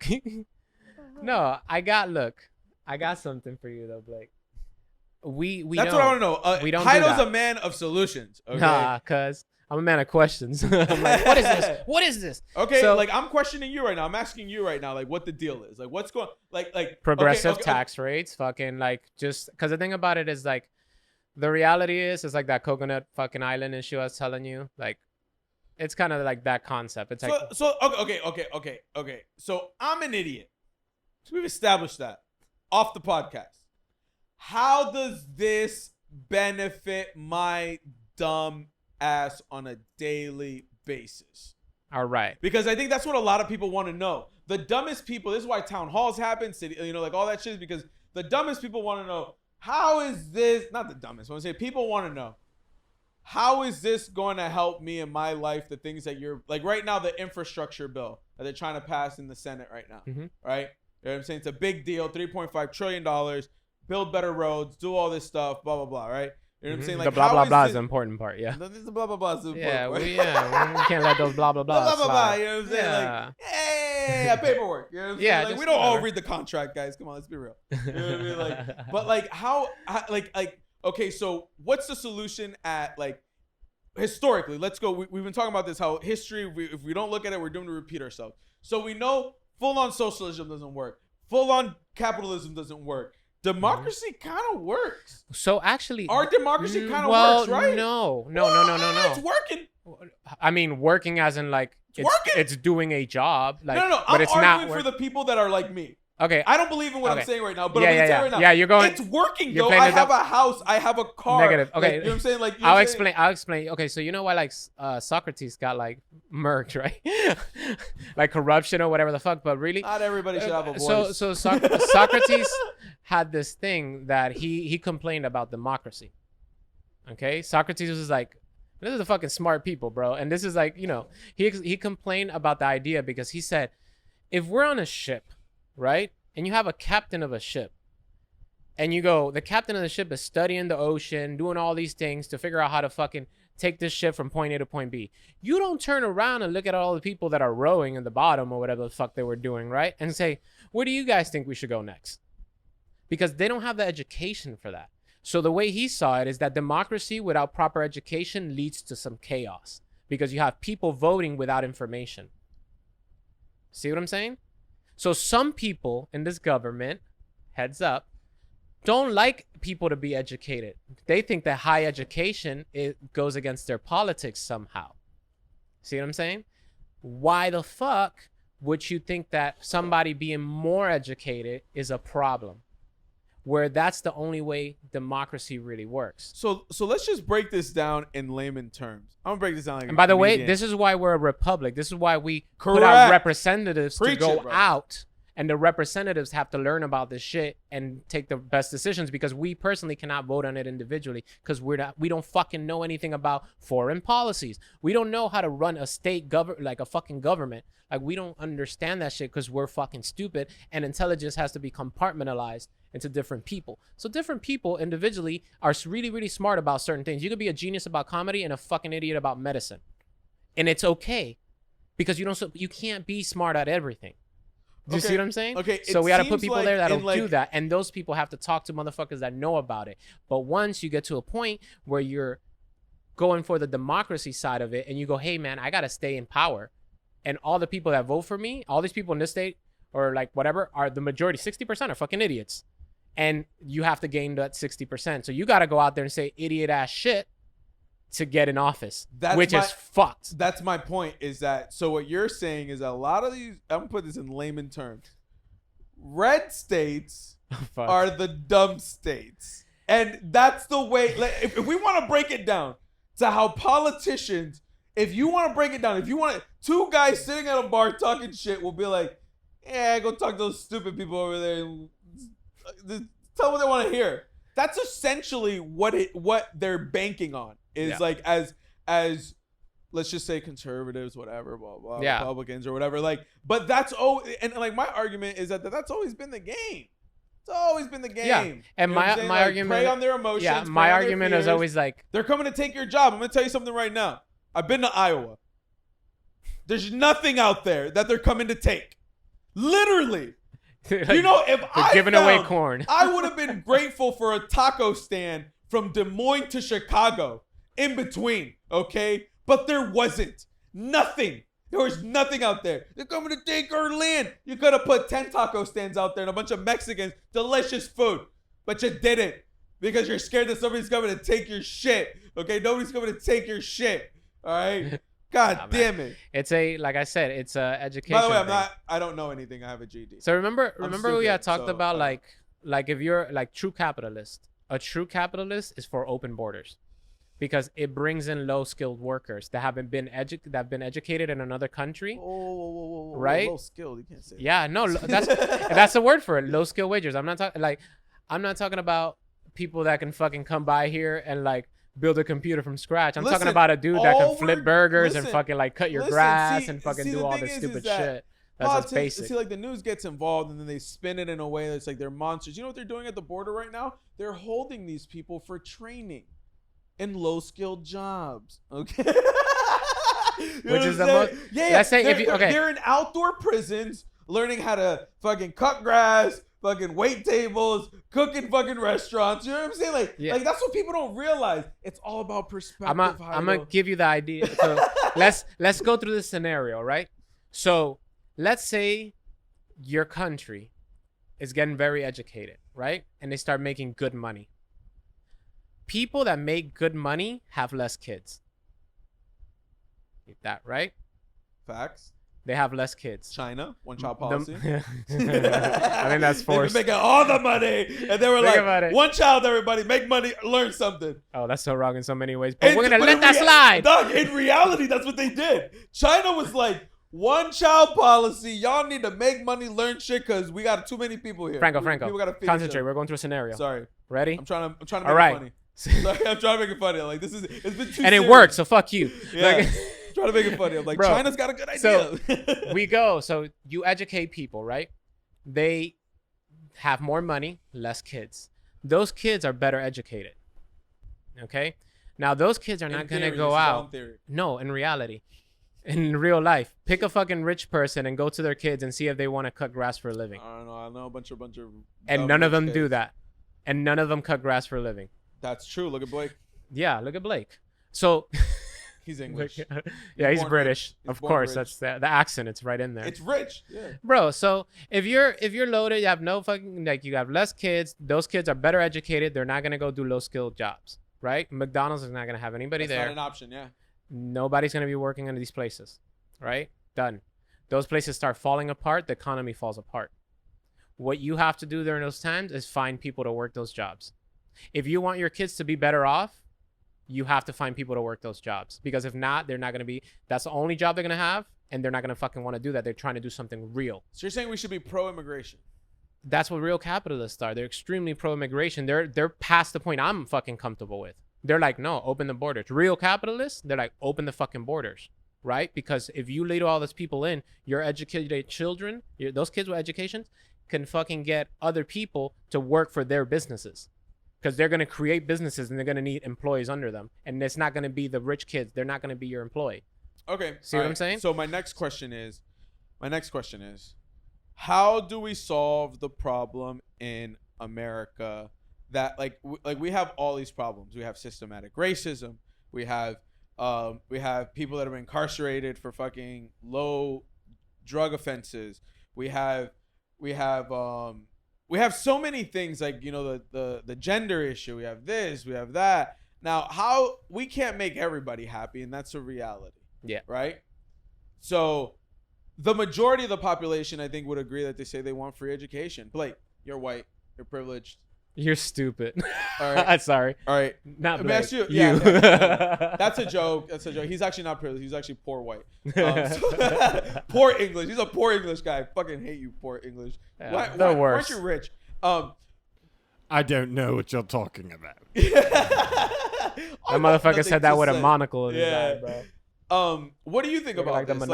No, I got something for you though, Blake. We
That's
know.
what I want to know.
We don't
Heido's
do that.
a man of solutions. Okay?
Nah, cuz I'm a man of questions. I'm like, what is this? What is this?
Okay, so, like I'm questioning you right now. I'm asking you right now, like what the deal is. Like what's going like
progressive tax rates, fucking like just because the thing about it is like the reality is like that coconut fucking island issue I was telling you. Like it's kind of like that concept. It's like
okay. So I'm an idiot. So we've established that off the podcast. How does this benefit my dumb ass on a daily basis?
All right.
Because I think that's what a lot of people want to know. The dumbest people, this is why town halls happen, city, like all that shit is because the dumbest people want to know, how is this, not the dumbest, I want to say people want to know, how is this going to help me in my life, the things that you're, like right now, the infrastructure bill that they're trying to pass in the Senate right now, right? You know what I'm saying? It's a big deal, $3.5 trillion, build better roads, do all this stuff, blah, blah, blah, right? You know what I'm saying? Like,
the blah, blah, blah is the important part, yeah.
The blah, blah, blah is the important part.
We can't let those blah, blah, blah
blah, blah,
slide.
you know what I'm saying?
Yeah.
Like, hey, paperwork. You know what I'm saying? Like, we don't all read the contract, guys. Come on, let's be real. You know what I mean? Like, but like, how like, okay, so what's the solution at like, historically, let's go. We've been talking about this, how history, if we don't look at it, we're doomed to repeat ourselves. So we know full-on socialism doesn't work. Full-on capitalism doesn't work. Democracy kind of works.
So actually,
our democracy kind of works, right?
No.
It's working.
I mean, working as in like it's doing a job. Like,
no.
But
I'm arguing for the people that are like me.
Okay.
I don't believe in what I'm saying right now, but I'm going to tell you right now.
Yeah, you're going.
It's working, though. I have a house. I have a car.
Negative. Okay.
Like, you know what I'm saying? Like,
I'll explain. Okay, so you know why like Socrates got like murked, right? Like corruption or whatever the fuck, but really,
not everybody should have a voice.
So Socrates had this thing that he complained about democracy. Okay, Socrates was like, This is the fucking smart people, bro. And this is like, you know, he complained about the idea because he said, if we're on a ship, right, and you have a captain of a ship, and you go, the captain of the ship is studying the ocean, doing all these things to figure out how to fucking take this ship from point A to point B. You don't turn around and look at all the people that are rowing in the bottom or whatever the fuck they were doing, right, and say, where do you guys think we should go next? Because they don't have the education for that. So the way he saw it is that democracy without proper education leads to some chaos because you have people voting without information. See what I'm saying? So some people in this government, heads up, don't like people to be educated. They think that high education, it goes against their politics somehow. See what I'm saying? Why the fuck would you think that somebody being more educated is a problem? Where that's the only way democracy really works.
So let's just break this down in layman terms. I'm gonna break this down. Like,
and by the way, this is why we're a republic. This is why we put out representatives to go out, and the representatives have to learn about this shit and take the best decisions because we personally cannot vote on it individually because we don't fucking know anything about foreign policies. We don't know how to run a state like a fucking government. Like we don't understand that shit because we're fucking stupid, and intelligence has to be compartmentalized into different people. So different people individually are really, really smart about certain things. You could be a genius about comedy and a fucking idiot about medicine. And it's okay because you can't be smart at everything. Do you see what I'm saying?
Okay.
So we got to put people there that'll do that. And those people have to talk to motherfuckers that know about it. But once you get to a point where you're going for the democracy side of it and you go, hey man, I got to stay in power. And all the people that vote for me, all these people in this state or like whatever are the majority, 60% are fucking idiots. And you have to gain that 60%. So you got to go out there and say idiot ass shit to get in office, which is fucked.
That's my point is that, so what you're saying is a lot of these, I'm going to put this in layman terms. Red states are the dumb states. And that's the way, like, if we want to break it down to how politicians, if you want to break it down, if you want two guys sitting at a bar talking shit will be like, yeah, go talk to those stupid people over there. Tell what they want to hear. That's essentially what they're banking on is like as let's just say conservatives, whatever, blah blah, Republicans or whatever. Like, but that's and like my argument is that that's always been the game. It's always been the game. Yeah,
and my like, argument,
prey on their emotions.
Yeah, my argument is always like
they're coming to take your job. I'm gonna tell you something right now. I've been to Iowa. There's nothing out there that they're coming to take. Literally. Like, you know, if I
giving away corn,
I would have been grateful for a taco stand from Des Moines to Chicago in between, okay? But there wasn't. Nothing. There was nothing out there. They're coming to take our land. You could have put 10 taco stands out there and a bunch of Mexicans, delicious food. But you didn't because you're scared that somebody's coming to take your shit, okay? Nobody's coming to take your shit, all right? God damn it.
It's like I said, it's a education.
By the way, I don't know anything. I have a GED.
So remember we had talked about like if you're like true capitalist, a true capitalist is for open borders because it brings in low skilled workers that haven't been educated in another country.
Whoa,
right?
Low skilled, you can't say that.
Yeah, no, that's a word for it. Low skilled wagers. I'm not talking about people that can fucking come by here and like build a computer from scratch. I'm talking about a dude that can flip burgers and fucking like cut your grass and fucking do all this stupid shit. That's basic.
See, like the news gets involved and then they spin it in a way that's like they're monsters. You know what they're doing at the border right now? They're holding these people for training in low-skilled jobs. Okay.
Which is the most.
Yeah. Let's say they're in outdoor prisons learning how to fucking cut grass, fucking wait tables, cook in fucking restaurants. You know what I'm saying? Like that's what people don't realize. It's all about perspective.
I'm gonna give you the idea. So let's go through this scenario, right? So let's say your country is getting very educated, right? And they start making good money. People that make good money have less kids. Get that right?
Facts.
They have less kids.
China, one-child policy.
I think that's forced.
They're making all the money, and they were like, "One child, everybody, make money, learn something."
Oh, that's so wrong in so many ways. But we're gonna let that slide.
Dog, in reality, that's what they did. China was like, one-child policy. Y'all need to make money, learn shit, because we got too many people here.
Franco, concentrate. We're going through a scenario.
Sorry.
Ready?
I'm trying to make
all right.
money. Like, I'm trying to make it funny. Like it's been too
and
serious.
it worked. So fuck you.
Yeah.
Like,
trying to make it funny. I'm like,
bro,
China's got a good idea.
So we go. So you educate people, right? They have more money, less kids. Those kids are better educated. Okay. Now those kids are not gonna go out. No, in reality. In real life, pick a fucking rich person and go to their kids and see if they want to cut grass for a living.
I don't know. I know a bunch of.
And none of them do that. And none of them cut grass for a living.
That's true. Look at Blake.
Yeah, look at Blake. So
he's English.
Yeah, he's British. Of course,
rich.
That's the accent. It's right in there.
It's rich. Yeah.
Bro, so if you're loaded, you have no fucking like you have less kids. Those kids are better educated. They're not gonna go do low skilled jobs, right? McDonald's is not gonna have anybody
That's
there.
not an option. Yeah.
Nobody's going to be working in these places, right? Done. Those places start falling apart. The economy falls apart. What you have to do during those times is find people to work those jobs. If you want your kids to be better off, you have to find people to work those jobs. Because if not, they're not going to be, that's the only job they're going to have. And they're not going to fucking want to do that. They're trying to do something real.
So you're saying we should be pro-immigration?
That's what real capitalists are. They're extremely pro-immigration. They're past the point I'm fucking comfortable with. They're like, no, open the borders. Real capitalists, they're like, open the fucking borders, right? Because if you lead all these people in, your educated children, those kids with education, can fucking get other people to work for their businesses. Because they're going to create businesses and they're going to need employees under them. And it's not going to be the rich kids. They're not going to be your employee.
Okay.
See what I'm saying?
So my next question is, how do we solve the problem in America that we have all these problems? We have systematic racism. We have people that are incarcerated for fucking low drug offenses. We have so many things, like, you know, the gender issue. We have this, we have that. Now, how we can't make everybody happy, and that's a reality.
Yeah.
Right? So the majority of the population, I think, would agree that they say they want free education. Blake, you're white, you're privileged.
You're stupid.
All right.
Sorry.
All right.
Not Blake.
You. Yeah. That's a joke. He's actually not privileged. He's actually poor white. Poor English. He's a poor English guy. I fucking hate you, poor English.
Yeah,
why
worst.
aren't you rich?
I don't know what you're talking about.
That motherfucker said that with a monocle in his eye, bro.
What do you think about this?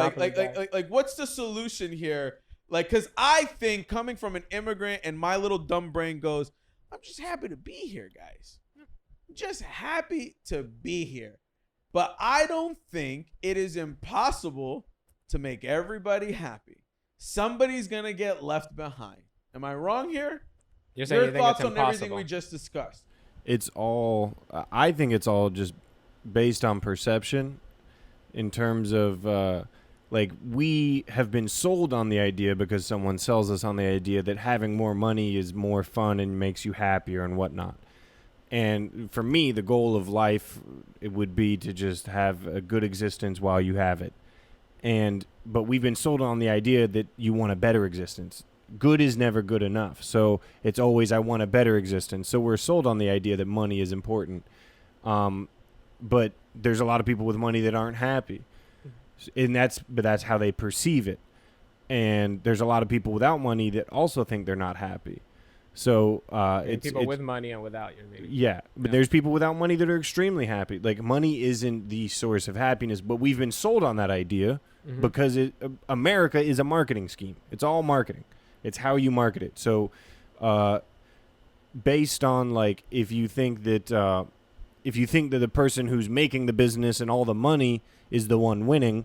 Like, what's the solution here? Like, because I think, coming from an immigrant, and my little dumb brain goes, I'm just happy to be here, guys. I'm just happy to be here. But I don't think it is impossible to make everybody happy. Somebody's going to get left behind. Am I wrong here?
You're saying
Your
you think
thoughts
it's
on
impossible.
everything we just discussed?
I think it's all just based on perception, in terms of like, we have been sold on the idea, because someone sells us on the idea that having more money is more fun and makes you happier and whatnot. And for me, the goal of life, it would be to just have a good existence while you have it. But we've been sold on the idea that you want a better existence. Good is never good enough. So it's always, I want a better existence. So we're sold on the idea that money is important. But there's a lot of people with money that aren't happy. And that's how they perceive it. And there's a lot of people without money that also think they're not happy. So it's
people with money and without you, maybe.
Yeah, but there's people without money that are extremely happy. Like, money isn't the source of happiness, but we've been sold on that idea because America is a marketing scheme. It's all marketing. It's how you market it. So based on, like, if you think that the person who's making the business and all the money is the one winning,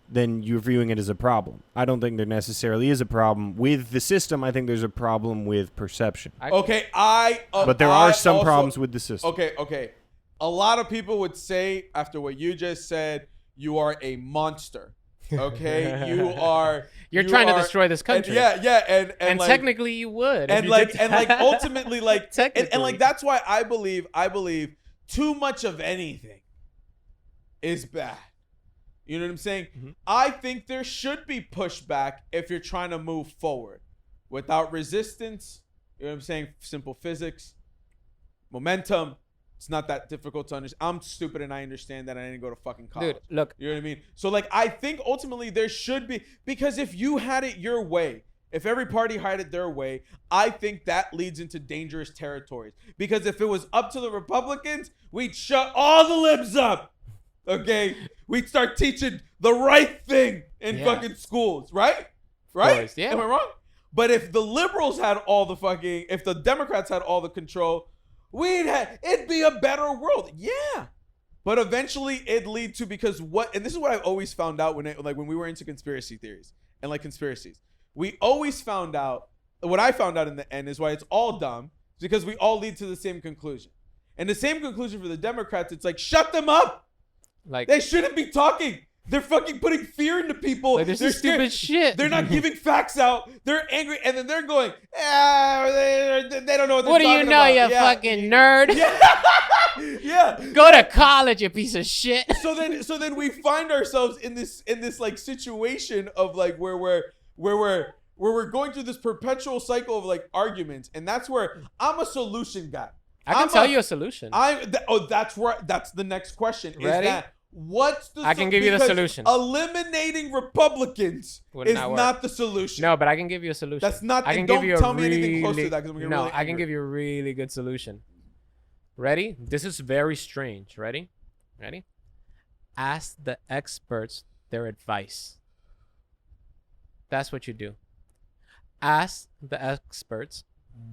then you're viewing it as a problem. I don't think there necessarily is a problem with the system. I think there's a problem with perception.
But
there are some problems with the system.
Okay. A lot of people would say, after what you just said, you are a monster. Okay,
You're trying to destroy this country.
And like,
technically you would.
And ultimately, like, and like, that's why I believe too much of anything is bad. You know what I'm saying? Mm-hmm. I think there should be pushback if you're trying to move forward. Without resistance, you know what I'm saying? Simple physics, momentum. It's not that difficult to understand. I'm stupid and I understand that. I didn't go to fucking college.
Dude, look.
You know what I mean? So, like, I think ultimately there should be, because if you had it your way, If every party had it their way, I think that leads into dangerous territories. Because if it was up to the Republicans, we'd shut all the libs up. Okay? We'd start teaching the right thing in fucking schools, right? Right?
Course, yeah.
Am I wrong? But if the liberals had all the fucking, if the Democrats had all the control, it'd be a better world. Yeah. But eventually it'd lead to, because and this is what I've always found out when we were into conspiracy theories and like conspiracies. We always found out, what I found out in the end is why it's all dumb, is because we all lead to the same conclusion. And the same conclusion for the Democrats, it's like, shut them up. Like, they shouldn't be talking. They're fucking putting fear into people.
Like, this is stupid shit.
They're not giving facts out. They're angry, and then they're going, they don't know what they're talking about.
What do you know, you fucking nerd?
Yeah.
Go to college, you piece of shit.
So then we find ourselves in this like situation of like where we're going through this perpetual cycle of like arguments, and that's where I'm a solution guy.
I can tell you a solution.
That's the next question.
Ready?
Is that what's the?
I can give you the solution.
Eliminating Republicans is not the solution.
No, but I can give you a solution.
That's not.
I can
don't
give you
tell me anything close to that, because I'm gonna.
No, I can give you a really good solution. Ready? This is very strange. Ready? Ask the experts their advice. That's what you do. Ask the experts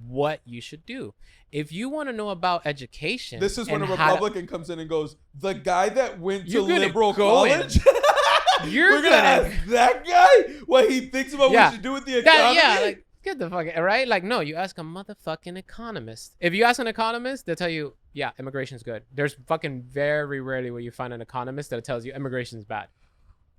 what you should do. If you want to know about education,
this is when a Republican comes in and goes, the guy that went to liberal college. We're gonna ask that guy what he thinks about what we should do with the economy.
Like, get the fuck right. Like, no, you ask a motherfucking economist. If you ask an economist, they'll tell you, yeah, immigration's good. There's fucking very rarely where you find an economist that tells you immigration's bad.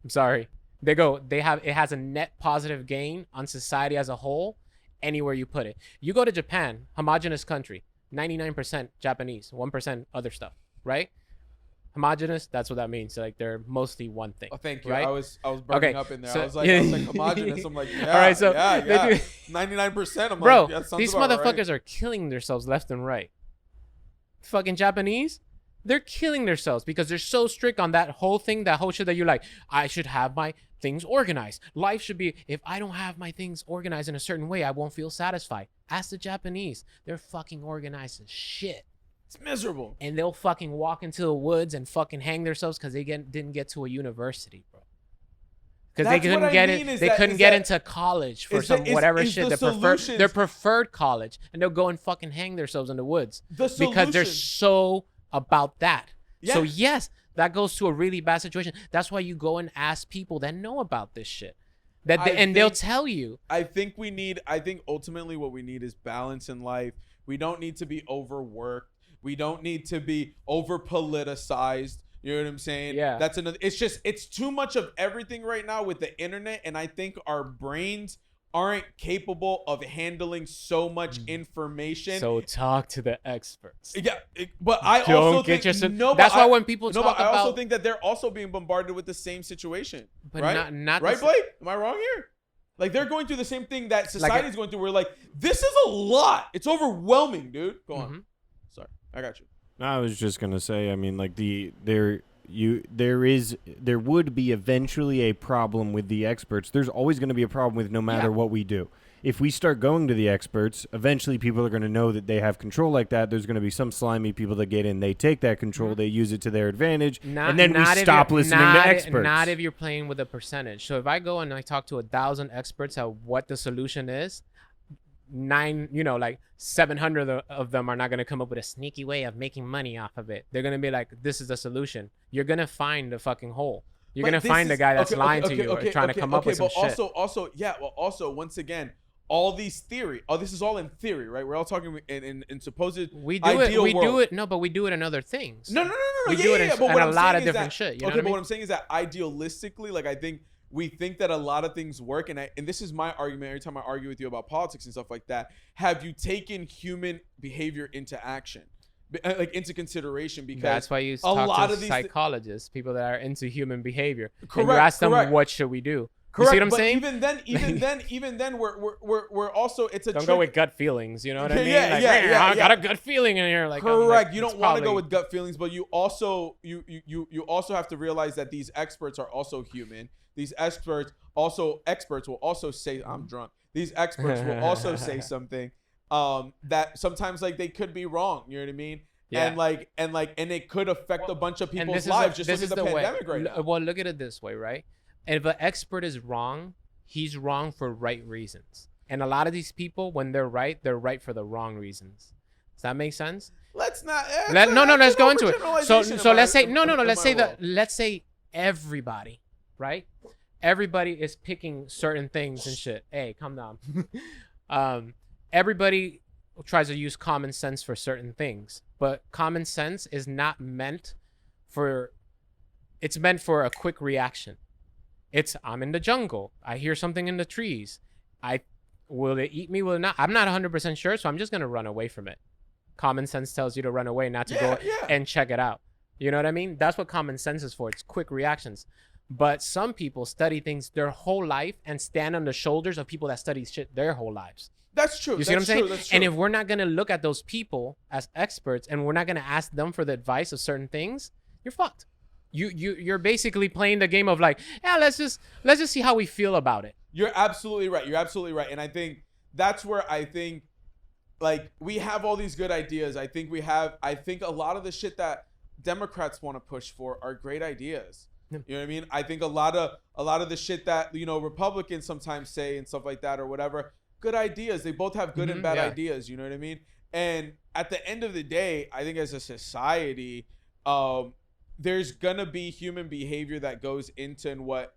I'm sorry. It has a net positive gain on society as a whole. Anywhere you put it. You go to Japan, homogenous country, 99% Japanese, 1% other stuff, right? Homogenous, that's what that means. So like they're mostly one thing.
Oh, thank you.
Right?
I was burning up in there.
So,
I was like homogenous. I'm like, yeah.
All right, so
yeah. 99%. I'm
bro,
like, that sounds
these
about
motherfuckers
right.
are killing themselves left and right. Fucking Japanese, they're killing themselves because they're so strict on that whole thing, that whole shit that you're like, I should have my things organized. Life should be, if I don't have my things organized in a certain way, I won't feel satisfied. Ask the Japanese. They're fucking organized as shit.
It's miserable.
And they'll fucking walk into the woods and fucking hang themselves because they didn't get to a university, bro. Because they couldn't get it. They couldn't get into college for some whatever shit. Their preferred college, and they'll go and fucking hang themselves in the woods because they're so about that. Yeah. So yes, that goes to a really bad situation. That's why you go and ask people that know about this shit. They'll tell you.
I think ultimately what we need is balance in life. We don't need to be overworked. We don't need to be over politicized. You know what I'm saying?
Yeah.
That's another. It's too much of everything right now with the internet, and I think our brains aren't capable of handling so much information.
So talk to the experts.
Yeah, but I also think
that's why when people talk about,
I also think that they're also being bombarded with the same situation.
But
right?
not
right, Blake? Am I wrong here? Like they're going through the same thing that society's going through. We're like, this is a lot. It's overwhelming, dude. Go on. Sorry, I got you.
I was just gonna say, I mean, like there would be eventually a problem with the experts. There's always going to be a problem with no matter what we do. If we start going to the experts, eventually people are going to know that they have control like that. There's going to be some slimy people that get in. They take that control. They use it to their advantage. And then we stop listening to experts.
Not if you're playing with a percentage. So if I go and I talk to 1,000 experts at what the solution is, 700 of them are not going to come up with a sneaky way of making money off of it. They're going to be like, this is the solution. You're going to find the fucking hole. You're going to find the guy that's lying to you or trying to come up with some shit.
Also, once again, all these theory. Oh, this is all in theory, right? We're all talking in supposed ideal world.
But we do it in other things.
No.
We do it in a lot of different shit. You know what I mean?
But what I'm saying is that idealistically, like I think we think that a lot of things work, and this is my argument every time I argue with you about politics and stuff like that. Have you taken human behavior into action, like into consideration? Because
that's why you talk to psychologists, people that are into human behavior.
Correct.
And you ask them, what should we do? You see what I'm
but
saying?
Even then, we're also it's a
don't
trick.
go with gut feelings. You know what I mean?
I
got a gut feeling in here. Like,
correct.
Like,
you don't want to go with gut feelings, but you also have to realize that these experts are also human. These experts will also say, I'm drunk. These experts will also say something that sometimes like they could be wrong. You know what I mean? Yeah. And it could affect a bunch of people's lives. Just look at the pandemic right now.
Well, look at it this way, right? And if an expert is wrong, he's wrong for right reasons. And a lot of these people, when they're right for the wrong reasons. Does that make sense?
Let's not.
Let's go into it. So let's say let's say everybody, right? Everybody is picking certain things and shit. Hey, calm down. Everybody tries to use common sense for certain things, but common sense is not meant for. It's meant for a quick reaction. I'm in the jungle. I hear something in the trees. Will it eat me? Will it not? I'm not 100% sure, so I'm just gonna run away from it. Common sense tells you to run away, not to go and check it out. You know what I mean? That's what common sense is for. It's quick reactions. But some people study things their whole life and stand on the shoulders of people that study shit their whole lives.
That's true.
You see what I'm saying? And if we're not gonna look at those people as experts and we're not gonna ask them for the advice of certain things, you're fucked. You're basically playing the game of like, yeah, let's just see how we feel about it.
You're absolutely right. And I think that's where like we have all these good ideas. I think a lot of the shit that Democrats want to push for are great ideas. You know what I mean? I think a lot of the shit that, you know, Republicans sometimes say and stuff like that or whatever, good ideas. They both have good and bad ideas. You know what I mean? And at the end of the day, I think as a society, there's gonna be human behavior that goes into and what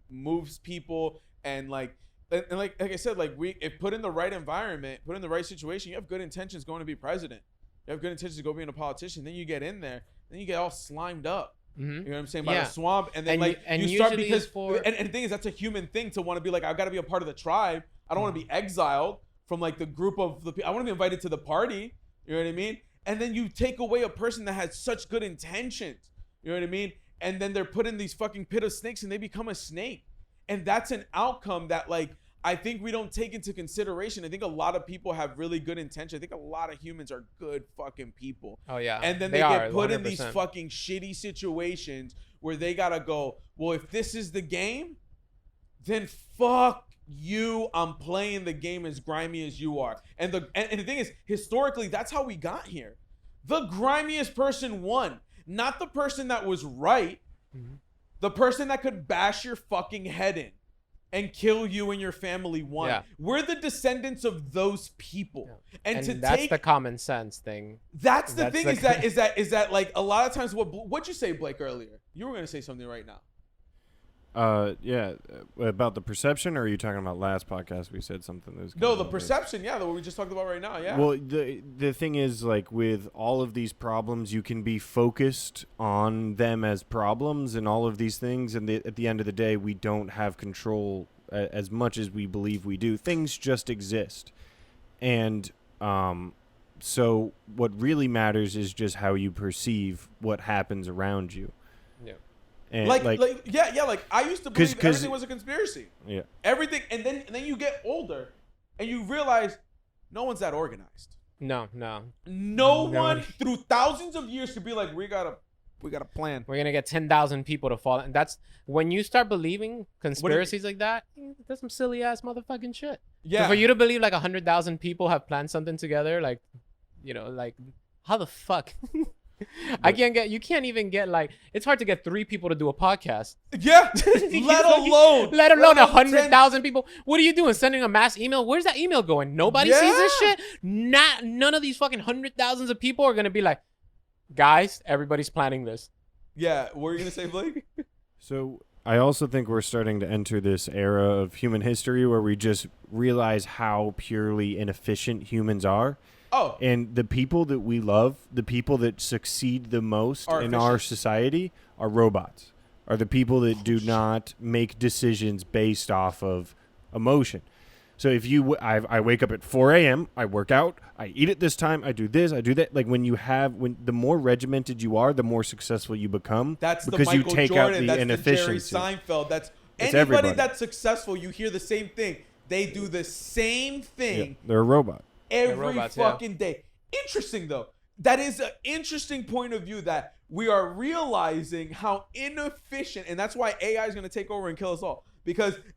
moves people and like I said, like if put in the right environment, put in the right situation, you have good intentions going to be president. You have good intentions to go being a politician. Then you get in there, then you get all slimed up. You know what I'm saying? By the swamp, and then you start because and the thing is that's a human thing to want to be like, I've got to be a part of the tribe. I don't want to be exiled from like the group of the people. I want to be invited to the party. You know what I mean? And then you take away a person that has such good intentions. You know what I mean? And then they're put in these fucking pit of snakes and they become a snake. And that's an outcome that like I think we don't take into consideration. I think a lot of people have really good intention. I think a lot of humans are good fucking people.
Oh yeah.
And then they get put 100%. In these fucking shitty situations where they gotta go, well, if this is the game, then fuck you. I'm playing the game as grimy as you are. And the thing is, historically, that's how we got here. The grimiest person won. Not the person that was right. Mm-hmm. The person that could bash your fucking head in and kill you and your family won. Yeah. We're the descendants of those people. Yeah. And
that's the common sense thing.
That's the thing is that like a lot of times what'd you say, Blake, earlier? You were gonna say something right now.
About the perception, or are you talking about last podcast? We said something that was
the perception, that we just talked about right now, yeah.
Well, the thing is, like, with all of these problems, you can be focused on them as problems and all of these things, and at the end of the day, we don't have control as much as we believe we do. Things just exist, and so what really matters is just how you perceive what happens around you.
And like I used to believe everything was a conspiracy. Yeah. Everything, and then you get older, and you realize no one's that organized.
No
one through thousands of years could be like, we got a plan.
We're gonna get 10,000 people to fall, and that's when you start believing conspiracies like that. That's some silly ass motherfucking shit. Yeah. So for you to believe like 100,000 people have planned something together, like, you know, like how the fuck? You can't even get like, it's hard to get 3 people to do a podcast.
Yeah. let alone
100,000 people. What are you doing? Sending a mass email? Where's that email going? Nobody sees this shit. None of these fucking 100,000s of people are going to be like, guys, everybody's planning this.
Yeah. What are you going to say, Blake?
So I also think we're starting to enter this era of human history where we just realize how purely inefficient humans are.
Oh.
And the people that we love, the people that succeed the most in our society are robots, are the people that do not make decisions based off of emotion. So if I wake up at 4 a.m., I work out, I eat at this time, I do this, I do that. Like when the more regimented you are, the more successful you become.
That's
because
the Michael
you take
Jordan,
out the
that's
inefficiency.
The Jerry Seinfeld. That's Anybody that's successful, you hear the same thing. They do the same thing.
Yeah, they're a robot.
Every fucking day. Interesting, though. That is an interesting point of view that we are realizing how inefficient, and that's why AI is going to take over and kill us all.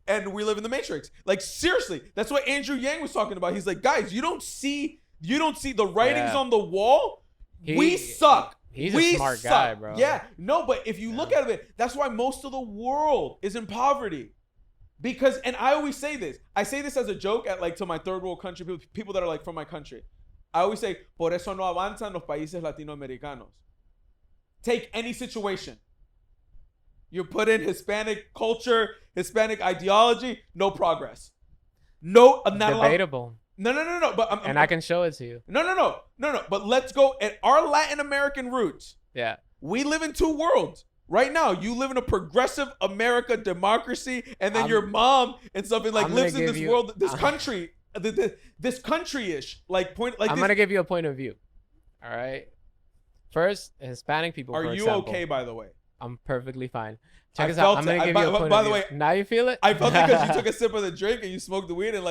And we live in the Matrix. Like, seriously, that's what Andrew Yang was talking about. He's like, guys, you don't see the writings on the wall? We suck.
He's a smart guy, bro.
Yeah. No, but if you look at it, that's why most of the world is in poverty. And I always say this. I say this as a joke to my third world country, people that are like from my country. I always say, por eso no avanzan los países latinoamericanos. Take any situation. You put in Hispanic culture, Hispanic ideology, no progress. No, I'm not
debatable.
No. But
I can show it to you.
No. But let's go at our Latin American roots.
Yeah.
We live in two worlds. Right now, you live in a progressive America democracy, and then your mom and something lives in this world, this country, this country-ish point.
I'm gonna give you a point of view. All right. First, Hispanic people.
Are you okay, by the way?
I'm perfectly fine. Check us out. I'm gonna give you a point of view. By the way,
now
you feel it?
I felt it because you took a sip of the drink and you smoked the weed, and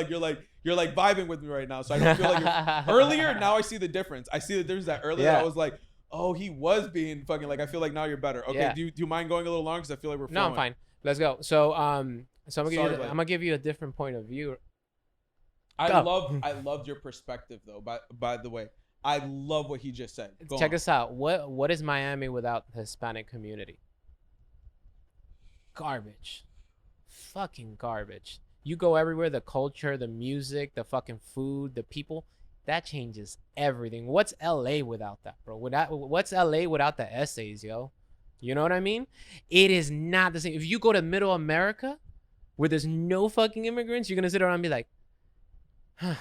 you're vibing with me right now. So I don't feel like earlier. Now I see the difference. I see the difference that earlier I was like, oh, he was being fucking I feel like now you're better. Okay, do you mind going a little long? Because I feel like we're flowing.
No, I'm fine. Let's go. So I'm gonna give you a different point of view.
I loved your perspective though. By the way, I love what he just said.
Check us out. What is Miami without the Hispanic community? Garbage. Fucking garbage. You go everywhere, the culture, the music, the fucking food, the people, that changes everything. What's LA without that, bro? What's LA without the essays, yo? You know what I mean? It is not the same. If you go to middle America where there's no fucking immigrants, you're gonna sit around and be like, huh.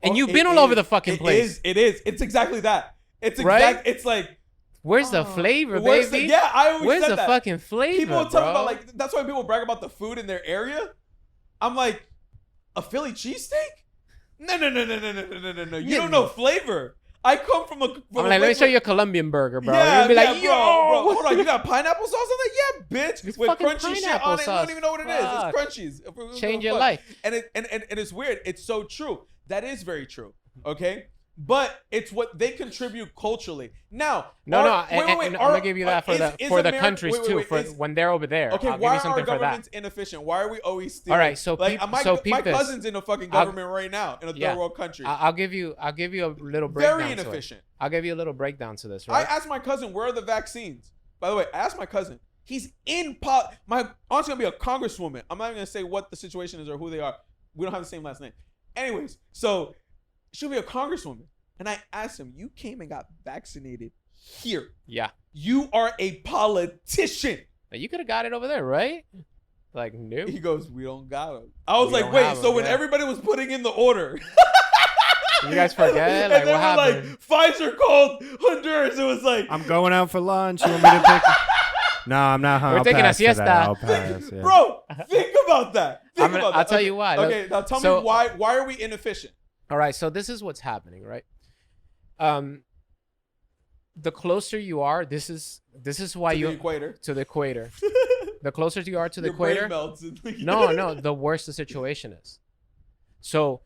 And you've been all over the fucking place.
It is. It's exactly that. It's like,
where's the flavor, baby?
I always
where's
said
the
that.
fucking flavor,
people will tell
bro?
me about that's why people brag about the food in their area. I'm like, a Philly cheesesteak? No. You don't know flavor. I come from a.
Let me show you a Colombian burger, bro. Yeah, you'll be like, yo,
bro, hold on. You got pineapple sauce on that? Yeah, bitch.
It's
with
fucking
crunchy shit on it. You don't even know what it is. It's crunchies.
Change your life.
And it's weird. It's so true. That is very true. Okay. But it's what they contribute culturally. Now,
I'm gonna give you that for the countries too. When they're over there.
Okay, why are our governments inefficient? Why are we always stealing?
All right, so
my cousin's in a fucking government right now in a third world country.
I'll give you a little breakdown.
Very inefficient.
I'll give you a little breakdown to this. Right?
I asked my cousin, where are the vaccines? By the way, I asked my cousin. He's in my aunt's gonna be a congresswoman. I'm not even gonna say what the situation is or who they are. We don't have the same last name. Anyways, so she'll be a congresswoman. And I asked him, you came and got vaccinated here.
Yeah.
You are a politician.
You could have got it over there, right? Like, no.
He goes, we don't got them. I was like, wait, so when everybody was putting in the order.
You guys forget?
Like, what happened? Pfizer called Honduras. It was like,
I'm going out for lunch. You want me to pick? No, I'm not home.
We're taking a siesta.
I'll pass. Yeah.
Bro, think about that.
I'll tell you why.
Okay, now tell me why are we inefficient?
All right, so this is what's happening, right? The closer you are, this is why
to the equator.
To the equator. The closer you are to the
Your
equator,
brain melts.
no, the worse the situation is. So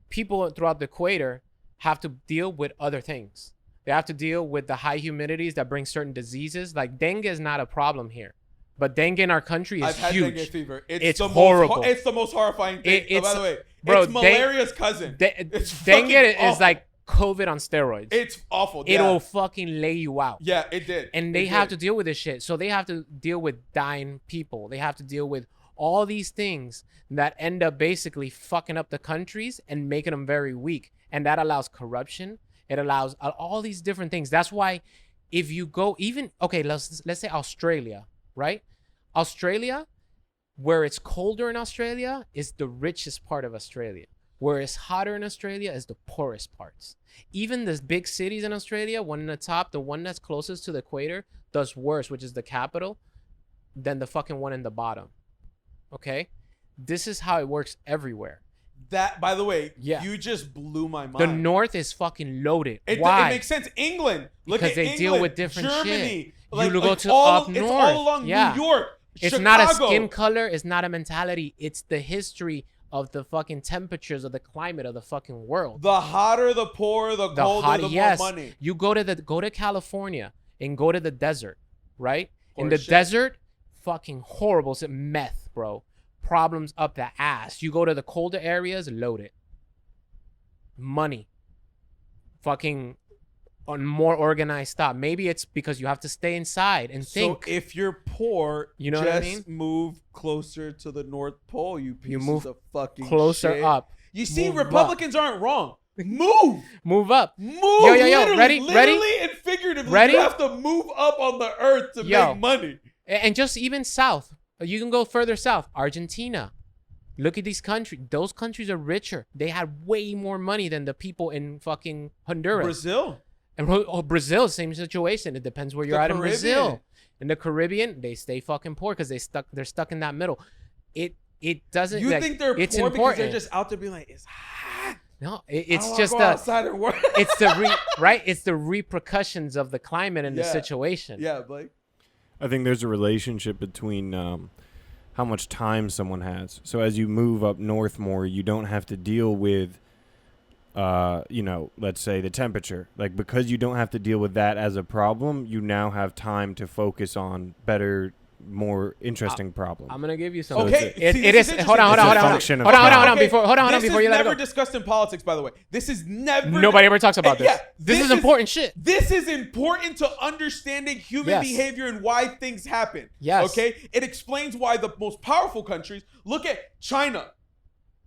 people throughout the equator have to deal with other things. They have to deal with the high humidities that bring certain diseases. Like dengue is not a problem here, but dengue in our country is huge.
I've had dengue fever. It's
horrible.
It's the most horrifying thing. By the way,
bro,
it's malaria's cousin.
Dengue is like COVID on steroids.
It's awful. Yeah.
It'll fucking lay you out.
Yeah, it did.
And they have to deal with this shit. So they have to deal with dying people. They have to deal with all these things that end up basically fucking up the countries and making them very weak. And that allows corruption. It allows all these different things. That's why if you go let's say Australia, right? Australia, where it's colder in Australia, is the richest part of Australia. Where it's hotter in Australia is the poorest parts. Even the big cities in Australia, one in the top, the one that's closest to the equator, does worse, which is the capital, than the fucking one in the bottom. Okay? This is how it works everywhere.
That, by the way, you just blew my mind.
The north is fucking loaded.
Why? It makes sense. England.
Because they deal with different
Germany,
shit. You go to
up
north.
It's all along New York.
It's not a skin color. It's not a mentality. It's the history of the fucking temperatures of the climate of the fucking world.
The hotter, the poorer, the colder, the more money.
You go to California and go to the desert, right? In the desert, fucking horrible. It's meth, bro. Problems up the ass. You go to the colder areas, loaded. Money. Fucking on more organized stuff. Maybe it's because you have to stay inside and think.
So if you're poor,
you know
just
what I mean?
Move closer to the North Pole, you pieces
move
of fucking
closer
shit.
up.
You see,
Move
Republicans
up.
aren't wrong. Move
up.
Move.
Yo.
Literally
Ready?
and figuratively.
Ready?
You have to move up on the earth to make money.
And just even south. You can go further south. Argentina. Look at these countries. Those countries are richer. They had way more money than the people in fucking Honduras.
Brazil.
And Brazil, same situation. It depends where you're at in Brazil. In the Caribbean, they stay fucking poor because they're stuck in that middle. It doesn't.
You think they're poor
important.
because they're just out there being like, it's hot.
No, it's just
outside and work.
It's the right. It's the repercussions of the climate and the situation.
Yeah, Blake.
I think there's a relationship between how much time someone has. So as you move up north more, you don't have to deal with, let's say the temperature. Like, because you don't have to deal with that as a problem, you now have time to focus on better, more interesting problems.
I'm gonna give you something.
Okay,
it is. Hold on. Before you let it go.
This is never discussed in politics, by the way. This is never.
Nobody ever talks about this.
Yeah,
this is important shit.
This is important to understanding human behavior and why things happen.
Yes.
Okay. It explains why the most powerful countries. Look at China.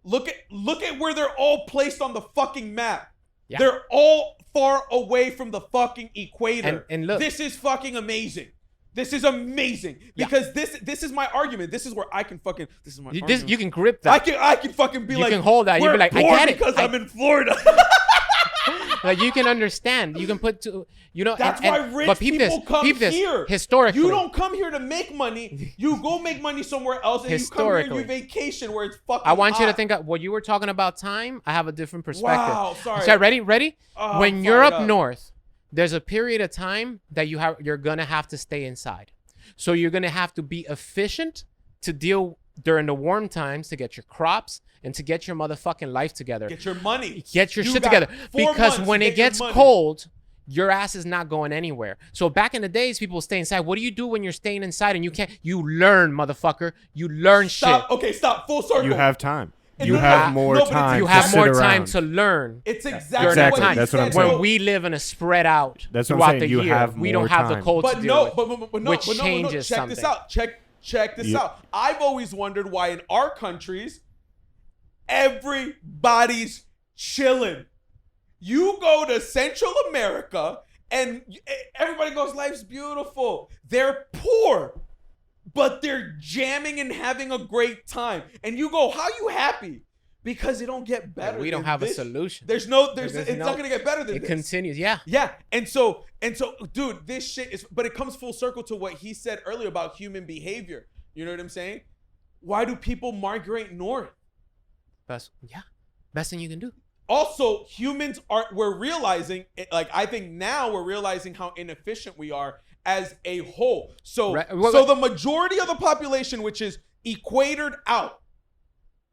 Look at where they're all placed on the fucking map. Yeah. They're all far away from the fucking equator.
And look,
this is fucking amazing. This is amazing because this is my argument. This is where I can fucking. This is my argument.
You can grip that.
I can fucking be like.
You can hold that. You be like, I get it
because I'm in Florida.
Like, you can understand. You can put to,
That's why rich people come here.
Historically,
you don't come here to make money. You go make money somewhere else, and you come here and you vacation where it's fucking.
I want you to think of what you were talking about. Time. I have a different perspective.
Wow, sorry.
So ready? When you're up north, there's a period of time that you're gonna have to stay inside. So you're gonna have to be efficient to deal during the warm times to get your crops and to get your motherfucking life together.
Get your money.
Get your shit together. Because when it gets cold, your ass is not going anywhere. So back in the days, people stay inside. What do you do when you're staying inside and you can't? You learn, motherfucker. You learn shit.
Okay, stop. Full circle.
You have time. You have more time.
You have more time to learn.
It's exactly what
That's what I'm saying.
When we live in a spread out
That's what I'm saying.
the
You
year,
have
we don't
more
have the
time.
cold to deal with, which changes
check
something.
this out. Check this out. I've always wondered why in our countries, everybody's chilling. You go to Central America and everybody goes, life's beautiful. They're poor, but they're jamming and having a great time. And you go, how you happy? Because it don't get better.
We don't have a solution.
It's not gonna get better than this.
It continues, yeah.
Yeah. And so, dude, this shit is, but it comes full circle to what he said earlier about human behavior. You know what I'm saying? Why do people migrate north?
Best thing you can do.
Also, we're realizing, like, I think now we're realizing how inefficient we are as a whole. So, the majority of the population, which is equatored out,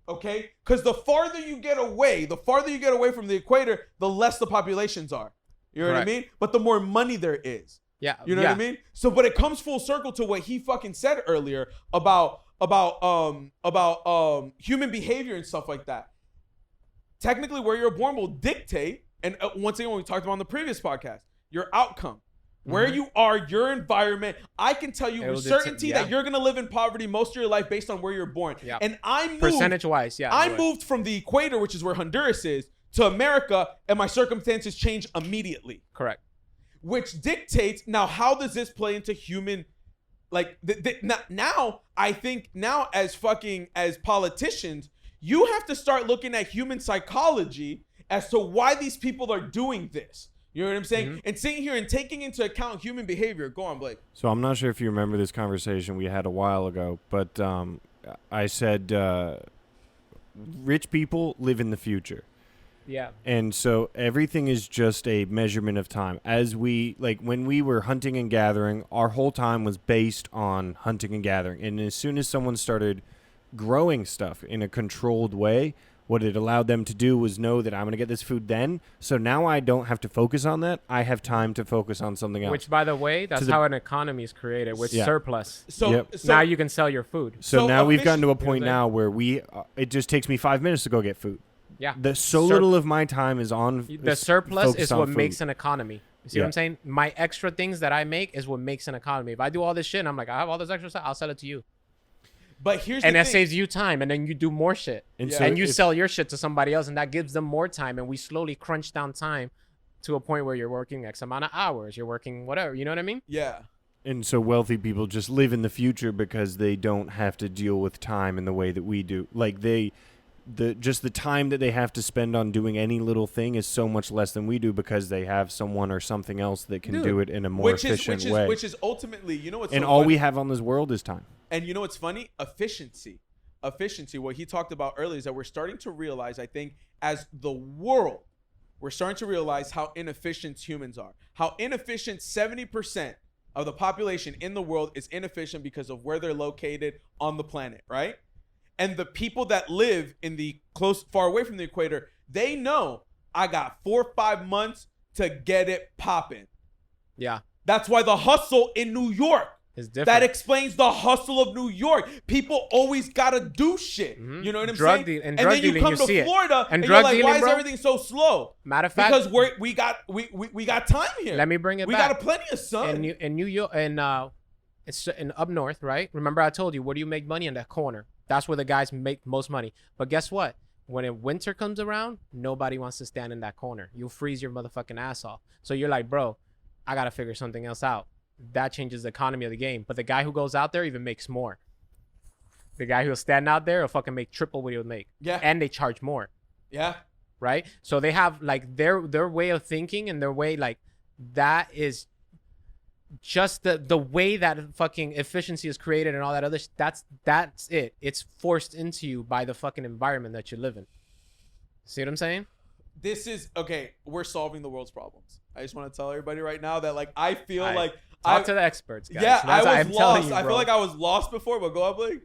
okay? Because the farther you get away from the equator, the less the populations are. You know what I mean? But the more money there is.
Yeah.
You know what I mean? So, but it comes full circle to what he fucking said earlier about human behavior and stuff like that. Technically, where you're born will dictate, and once again, when we talked about on the previous podcast, your outcome. Where you are, your environment. I can tell you with certainty that you're going to live in poverty most of your life based on where you're born. Yeah. And I moved...
Percentage-wise, yeah.
I moved from the equator, which is where Honduras is, to America, and my circumstances changed immediately.
Correct.
Which dictates... Now, how does this play into human... Like, now, I think now as politicians, you have to start looking at human psychology as to why these people are doing this. You know what I'm saying? Mm-hmm. And sitting here and taking into account human behavior. Go on, Blake.
So I'm not sure if you remember this conversation we had a while ago, but I said rich people live in the future.
Yeah.
And so everything is just a measurement of time. As we, like, when we were hunting and gathering, our whole time was based on hunting and gathering. And as soon as someone started growing stuff in a controlled way, what it allowed them to do was know that I'm going to get this food then. So now I don't have to focus on that. I have time to focus on something else.
Which, by the way, that's how an economy is created, with surplus.
So
now you can sell your food.
So now we've gotten to a point now where it just takes me 5 minutes to go get food.
Yeah.
Little of my time is on
the surplus is what
food.
makes an economy. You see what I'm saying? My extra things that I make is what makes an economy. If I do all this shit and I'm like, I have all this extra stuff, I'll sell it to you.
But here's
and
the
that
thing.
saves you time, and then you do more shit, and you sell your shit to somebody else, and that gives them more time, and we slowly crunch down time to a point where you're working X amount of hours, you're working whatever, you know what I mean?
Yeah.
And so wealthy people just live in the future because they don't have to deal with time in the way that we do. Like the time that they have to spend on doing any little thing is so much less than we do because they have someone or something else that can do it in a more efficient way.
Which is ultimately, you know what's
and
so
all
funny?
we have on this world is time.
And you know what's funny? Efficiency. What he talked about earlier is that we're starting to realize, I think, as the world, we're starting to realize how inefficient humans are. How inefficient 70% of the population in the world is inefficient because of where they're located on the planet, right? And the people that live in the far away from the equator, they know I got 4 or 5 months to get it popping.
Yeah.
That's why the hustle in New York. That explains the hustle of New York. People always gotta do shit. Mm-hmm. You know what I'm saying?
And
then you come to Florida and you're like, why is everything so slow?
Matter of fact,
because we got time here.
Let me bring it back.
We got a plenty of sun.
In New York, and it's in up north, right? Remember I told you, where do you make money? In that corner. That's where the guys make most money. But guess what? When winter comes around, nobody wants to stand in that corner. You'll freeze your motherfucking ass off. So you're like, bro, I gotta figure something else out. That changes the economy of the game. But the guy who goes out there even makes more. The guy who'll stand out there will fucking make triple what he would make.
Yeah.
And they charge more.
Yeah.
Right? So they have like their way of thinking, and their way, like, that is just the way that fucking efficiency is created and all that other that's it. It's forced into you by the fucking environment that you live in. See what I'm saying?
This is okay. We're solving the world's problems. I just want to tell everybody right now that, like, I feel like
talk to the experts, guys.
Yeah, I was lost. I feel like I was lost before, but go up, Blake.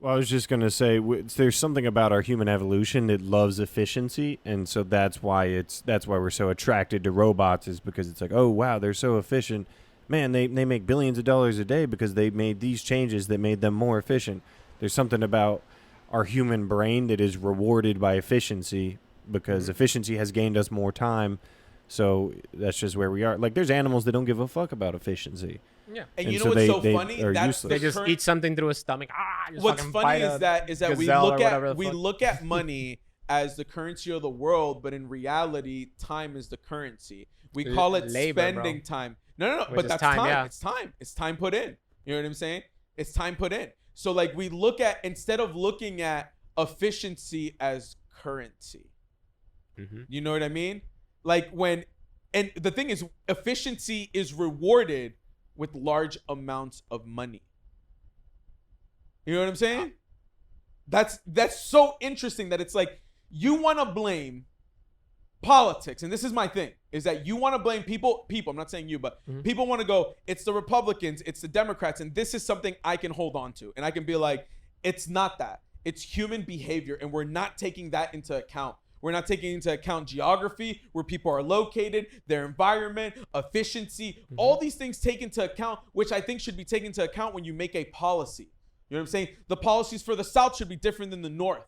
Well, I was just gonna say there's something about our human evolution that loves efficiency, and so that's why we're so attracted to robots, is because it's like, oh wow, they're so efficient. Man, they make billions of dollars a day because they made these changes that made them more efficient. There's something about our human brain that is rewarded by efficiency, because efficiency has gained us more time. So that's just where we are. Like, there's animals that don't give a fuck about efficiency.
Yeah.
And you know what's so funny?
They just eat something through a stomach.
What's funny is that we look at money as the currency of the world, but in reality, time is the currency. We call it spending time. No. But that's time. Yeah. It's time. It's time put in. You know what I'm saying? It's time put in. So, like, we look at, instead of looking at efficiency as currency. Mm-hmm. You know what I mean? Like, and the thing is, efficiency is rewarded with large amounts of money. You know what I'm saying? That's so interesting that it's like, you want to blame politics, and this is my thing, is that you want to blame people, I'm not saying you, but people want to go, it's the Republicans, it's the Democrats, and this is something I can hold on to, and I can be like, it's not that. It's human behavior, and we're not taking that into account. We're not taking into account geography, where people are located, their environment, efficiency, all these things take into account, which I think should be taken into account when you make a policy. You know what I'm saying? The policies for the South should be different than the North.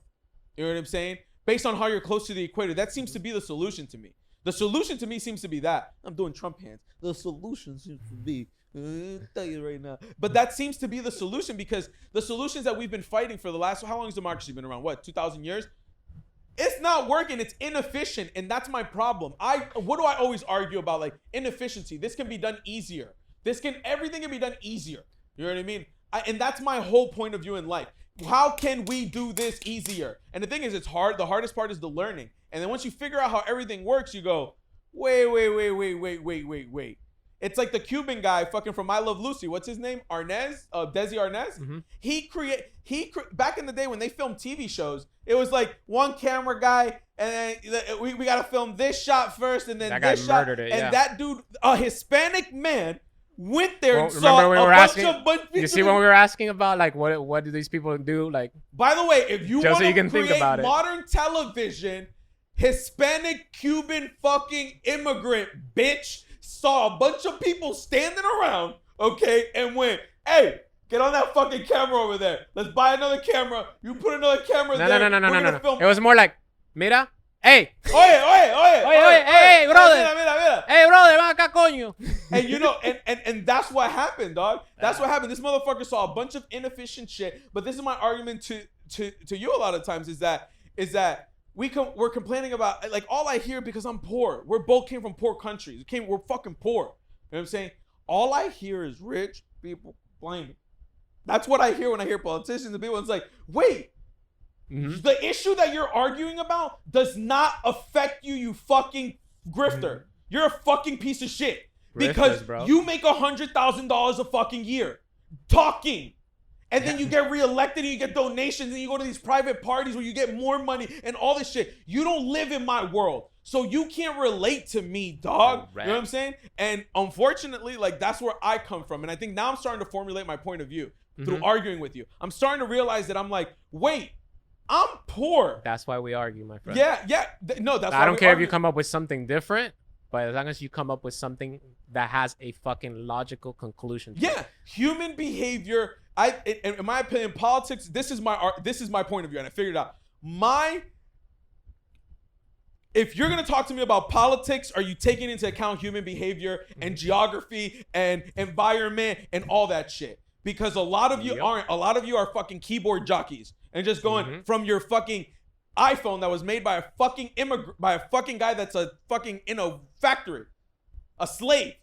You know what I'm saying? Based on how you're close to the equator. That seems to be the solution to me. The solution to me seems to be that. I'm doing Trump hands. The solution seems to be, I'll tell you right now. But that seems to be the solution, because the solutions that we've been fighting for the last, how long has democracy been around? What, 2,000 years? It's not working. It's inefficient, and that's my problem. What do I always argue about? Like, inefficiency. This can be done easier. Everything can be done easier. You know what I mean? And that's my whole point of view in life. How can we do this easier? And the thing is, it's hard. The hardest part is the learning. And then once you figure out how everything works, you go, wait. It's like the Cuban guy fucking from I Love Lucy. What's his name? Desi Arnaz.
Mm-hmm.
Back in the day when they filmed TV shows, it was like one camera guy, and then we got to film this shot first, and then
that
this
guy
shot.
murdered it,
and that dude, a Hispanic man, went there and
remember
saw
when we
a
were
bunch
asking,
of
you see when we were asking about like what do these people do? Like,
by the way, if you
just
want
so you
to
can think
create
about it.
modern television, Hispanic Cuban fucking immigrant bitch saw a bunch of people standing around, okay, and went, hey, get on that fucking camera over there. Let's buy another camera. You put another camera there.
No. It was more like, mira, hey.
Oye,
hey, brother.
Mira.
Hey, brother, ven acá, coño.
And you know, and that's what happened, dog. That's what happened. This motherfucker saw a bunch of inefficient shit. But this is my argument to you a lot of times is that we're complaining about, like, all I hear, because I'm poor. We both came from poor countries. We're fucking poor. You know what I'm saying? All I hear is rich people complaining. That's what I hear when I hear politicians and people. It's like, wait, the issue that you're arguing about does not affect you, you fucking grifter. You're a fucking piece of shit. Because you make $100,000 a fucking year talking. And then you get reelected and you get donations and you go to these private parties where you get more money and all this shit. You don't live in my world. So you can't relate to me, dog. You know what I'm saying? And unfortunately, like, that's where I come from. And I think now I'm starting to formulate my point of view through arguing with you. I'm starting to realize that I'm like, wait, I'm poor.
That's why we argue, my friend.
Yeah. No, that's why
I don't care if you come up with something different, but as long as you come up with something that has a fucking logical conclusion.
Yeah, human behavior. In my opinion, politics. This is my point of view, and I figured it out. If you're gonna talk to me about politics, are you taking into account human behavior and geography and environment and all that shit? Because a lot of you aren't. A lot of you are fucking keyboard jockeys and just going from your fucking iPhone that was made by a fucking by a fucking guy that's a fucking in a factory, a slave.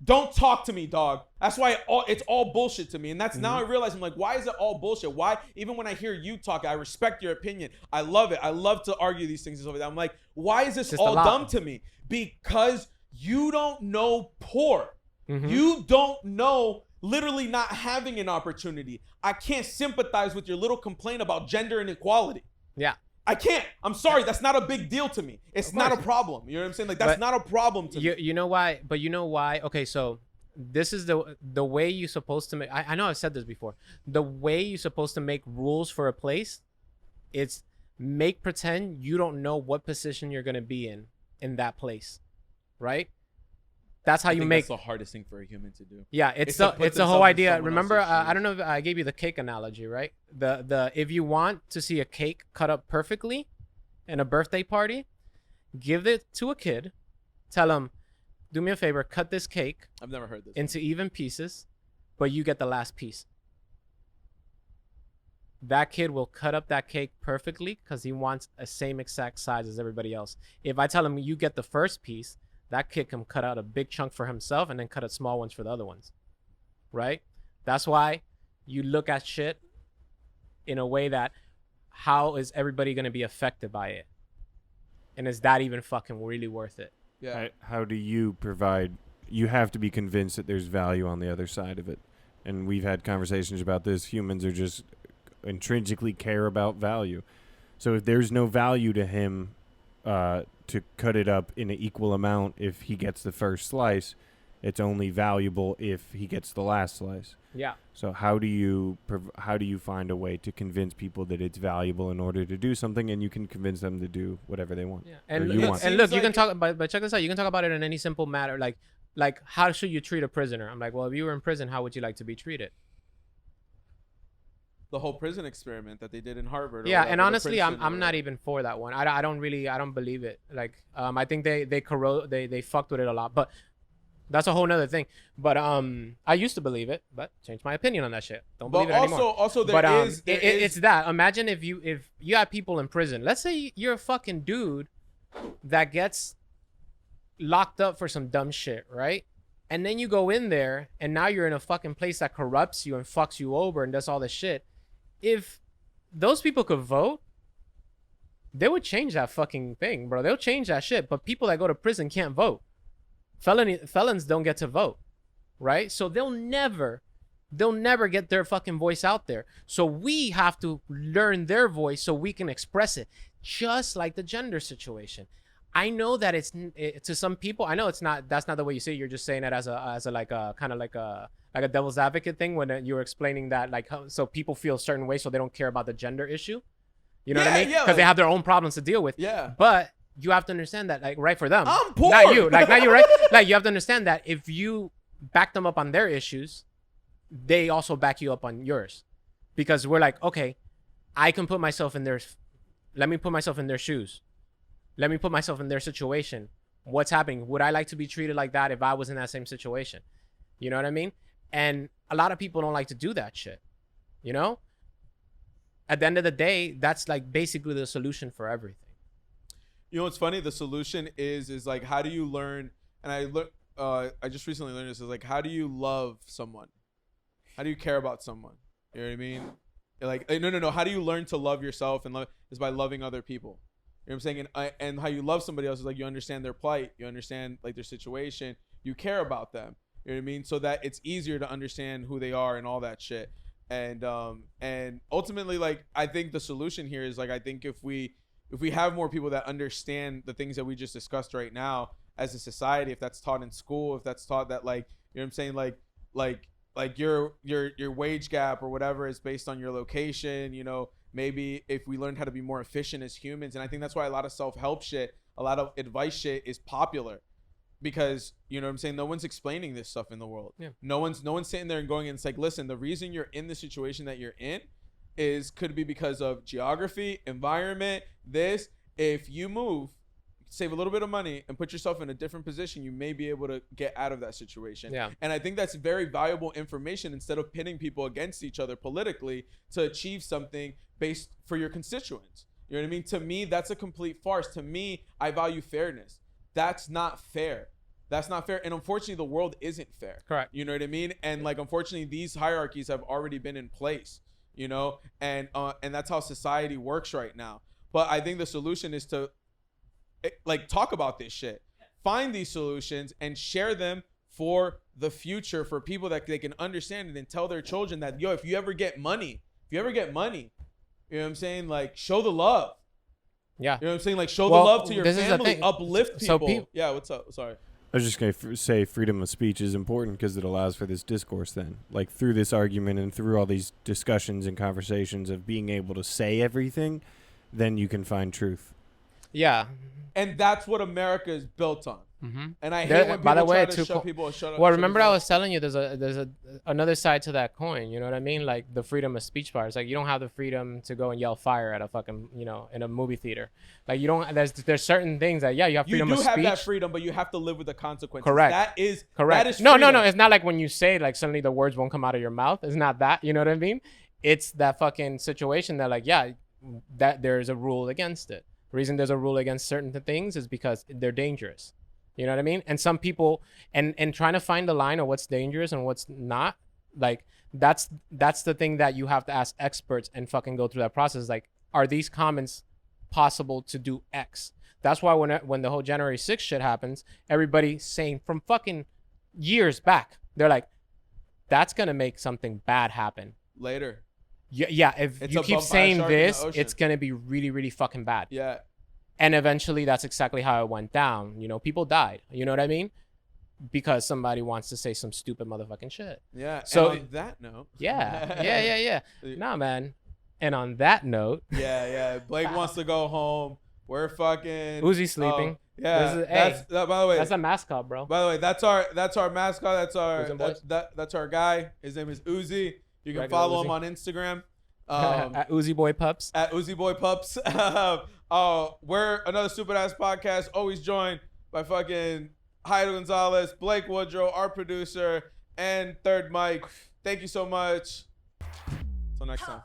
Don't talk to me, dog. That's why it's all bullshit to me. And that's now I realize, I'm like, why is it all bullshit? Why? Even when I hear you talk, I respect your opinion. I love it. I love to argue these things and stuff like that. I'm like, why is this all dumb to me? Because you don't know poor. You don't know literally not having an opportunity. I can't sympathize with your little complaint about gender inequality. Yeah. I can't. I'm sorry. That's not a big deal to me. It's not a problem. You know what I'm saying? Like, that's not a problem to me.
You know why? But you know why? Okay, so this is the way you're supposed to make. I know I've said this before. The way you're supposed to make rules for a place, it's make pretend you don't know what position you're gonna be in that place, right? That's how you make.
That's the hardest thing for a human to do.
Yeah, it's the whole idea. Remember, I don't know if I gave you the cake analogy, right? The if you want to see a cake cut up perfectly in a birthday party, give it to a kid, tell him, do me a favor, cut this cake.
I've never heard this
into even pieces, but you get the last piece. That kid will cut up that cake perfectly because he wants a same exact size as everybody else. If I tell him you get the first piece, that kid can cut out a big chunk for himself and then cut out small ones for the other ones, right? That's why you look at shit in a way that how is everybody going to be affected by it? And is that even fucking really worth it?
Yeah.
How do you provide? You have to be convinced that there's value on the other side of it. And we've had conversations about this. Humans are just intrinsically care about value. So if there's no value to him, to cut it up in an equal amount if he gets the first slice, it's only valuable if he gets the last slice.
Yeah.
So how do you find a way to convince people that it's valuable in order to do something, and you can convince them to do whatever they want?
Yeah. And look, you can talk, but check this out. You can talk about it in any simple matter, like how should you treat a prisoner? I'm like, well, if you were in prison, how would you like to be treated?
The whole prison experiment that they did in Harvard.
Yeah, and honestly, I'm not even for that one. I don't believe it. Like, I think they fucked with it a lot, but that's a whole nother thing. But I used to believe it, but changed my opinion on that shit. Don't believe it anymore.
Also,
it's that. Imagine if you have people in prison. Let's say you're a fucking dude that gets locked up for some dumb shit, right? And then you go in there, and now you're in a fucking place that corrupts you and fucks you over and does all this shit. If those people could vote, they would change that fucking thing, bro. They'll change that shit. But people that go to prison can't vote. felons don't get to vote, right? So they'll never get their fucking voice out there. So we have to learn their voice so we can express it, just like the gender situation. I know that it's to some people. I know that's not the way you say it. You're just saying it as a like a kind of like a devil's advocate thing when you were explaining that, like, so people feel a certain way so they don't care about the gender issue. You know what I mean? Because they have their own problems to deal with.
Yeah.
But you have to understand that, like, right, for them.
I'm poor.
Not you, right? Like, you have to understand that if you back them up on their issues, they also back you up on yours. Because we're like, okay, I can put myself in their, let me put myself in their shoes. Let me put myself in their situation. What's happening? Would I like to be treated like that if I was in that same situation? You know what I mean? And a lot of people don't like to do that shit. You know? At the end of the day, that's like basically the solution for everything.
You know what's funny? The solution is like, how do you learn? And I just recently learned this. Is like, how do you love someone? How do you care about someone? You know what I mean? Like, no. How do you learn to love yourself? And love is by loving other people. You know what I'm saying? And how you love somebody else is like, you understand their plight. You understand like their situation. You care about them. You know what I mean? So that it's easier to understand who they are and all that shit. And ultimately, like, I think the solution here is like, I think if we have more people that understand the things that we just discussed right now as a society, if that's taught in school, if that's taught that, like, you know what I'm saying? Like your wage gap or whatever is based on your location, you know, maybe if we learned how to be more efficient as humans. And I think that's why a lot of self-help shit, a lot of advice shit is popular, because, you know what I'm saying, no one's explaining this stuff in the world. Yeah. No one's sitting there and going, and it's like, listen, the reason you're in the situation that you're in could be because of geography, environment, this. If you move, save a little bit of money and put yourself in a different position, you may be able to get out of that situation. Yeah. And I think that's very valuable information, instead of pitting people against each other politically to achieve something based for your constituents. You know what I mean? To me, that's a complete farce. To me, I value fairness. That's not fair. That's not fair. And unfortunately, the world isn't fair. Correct. You know what I mean? And like, unfortunately, these hierarchies have already been in place, you know, and that's how society works right now. But I think the solution is to, like, talk about this shit, find these solutions and share them for the future, for people that they can understand it, and tell their children that, yo, if you ever get money, you know what I'm saying? Like, show the love. Yeah. You know what I'm saying? Like, show the love to your family, uplift people. So yeah, what's up? Sorry.
I was just going to say freedom of speech is important because it allows for this discourse then. Like, through this argument and through all these discussions and conversations of being able to say everything, then you can find truth.
Yeah.
And that's what America is built on. Mm-hmm. And I hate when people try to shut people up.
Well, remember I was telling you there's another side to that coin. You know what I mean? Like, the freedom of speech part. It's like, you don't have the freedom to go and yell fire at a fucking, you know, in a movie theater. Like, you don't. There's certain things that, yeah, you have freedom of speech. You do have that
freedom, but you have to live with the consequences.
Correct.
That is
correct.
That is
no. It's not like when you say, like, suddenly the words won't come out of your mouth. It's not that. You know what I mean? It's that fucking situation that, like, yeah, that there's a rule against it. The reason there's a rule against certain things is because they're dangerous. You know what I mean? And some people, and trying to find the line of what's dangerous and what's not, like, that's the thing that you have to ask experts and fucking go through that process. Like, are these comments possible to do X? That's why when the whole January 6th shit happens, everybody's saying from fucking years back, they're like, that's going to make something bad happen.
Later.
Yeah, if you keep saying this, it's going to be really, really fucking bad.
Yeah.
And eventually, that's exactly how it went down. You know, people died. You know what I mean? Because somebody wants to say some stupid motherfucking shit.
Yeah. So and on that note.
Yeah. Nah, man. And on that note.
Yeah. Blake wants to go home. We're fucking.
Uzi sleeping.
Yeah. By the way,
that's a mascot, bro.
By the way, that's our mascot. That's our guy. His name is Uzi. You can follow him on Instagram.
At Uzi Boy Pups.
We're another stupid ass podcast, always joined by fucking Jairo Gonzalez, Blake Woodrow, our producer, and third Mike. Thank you so much. Till next time.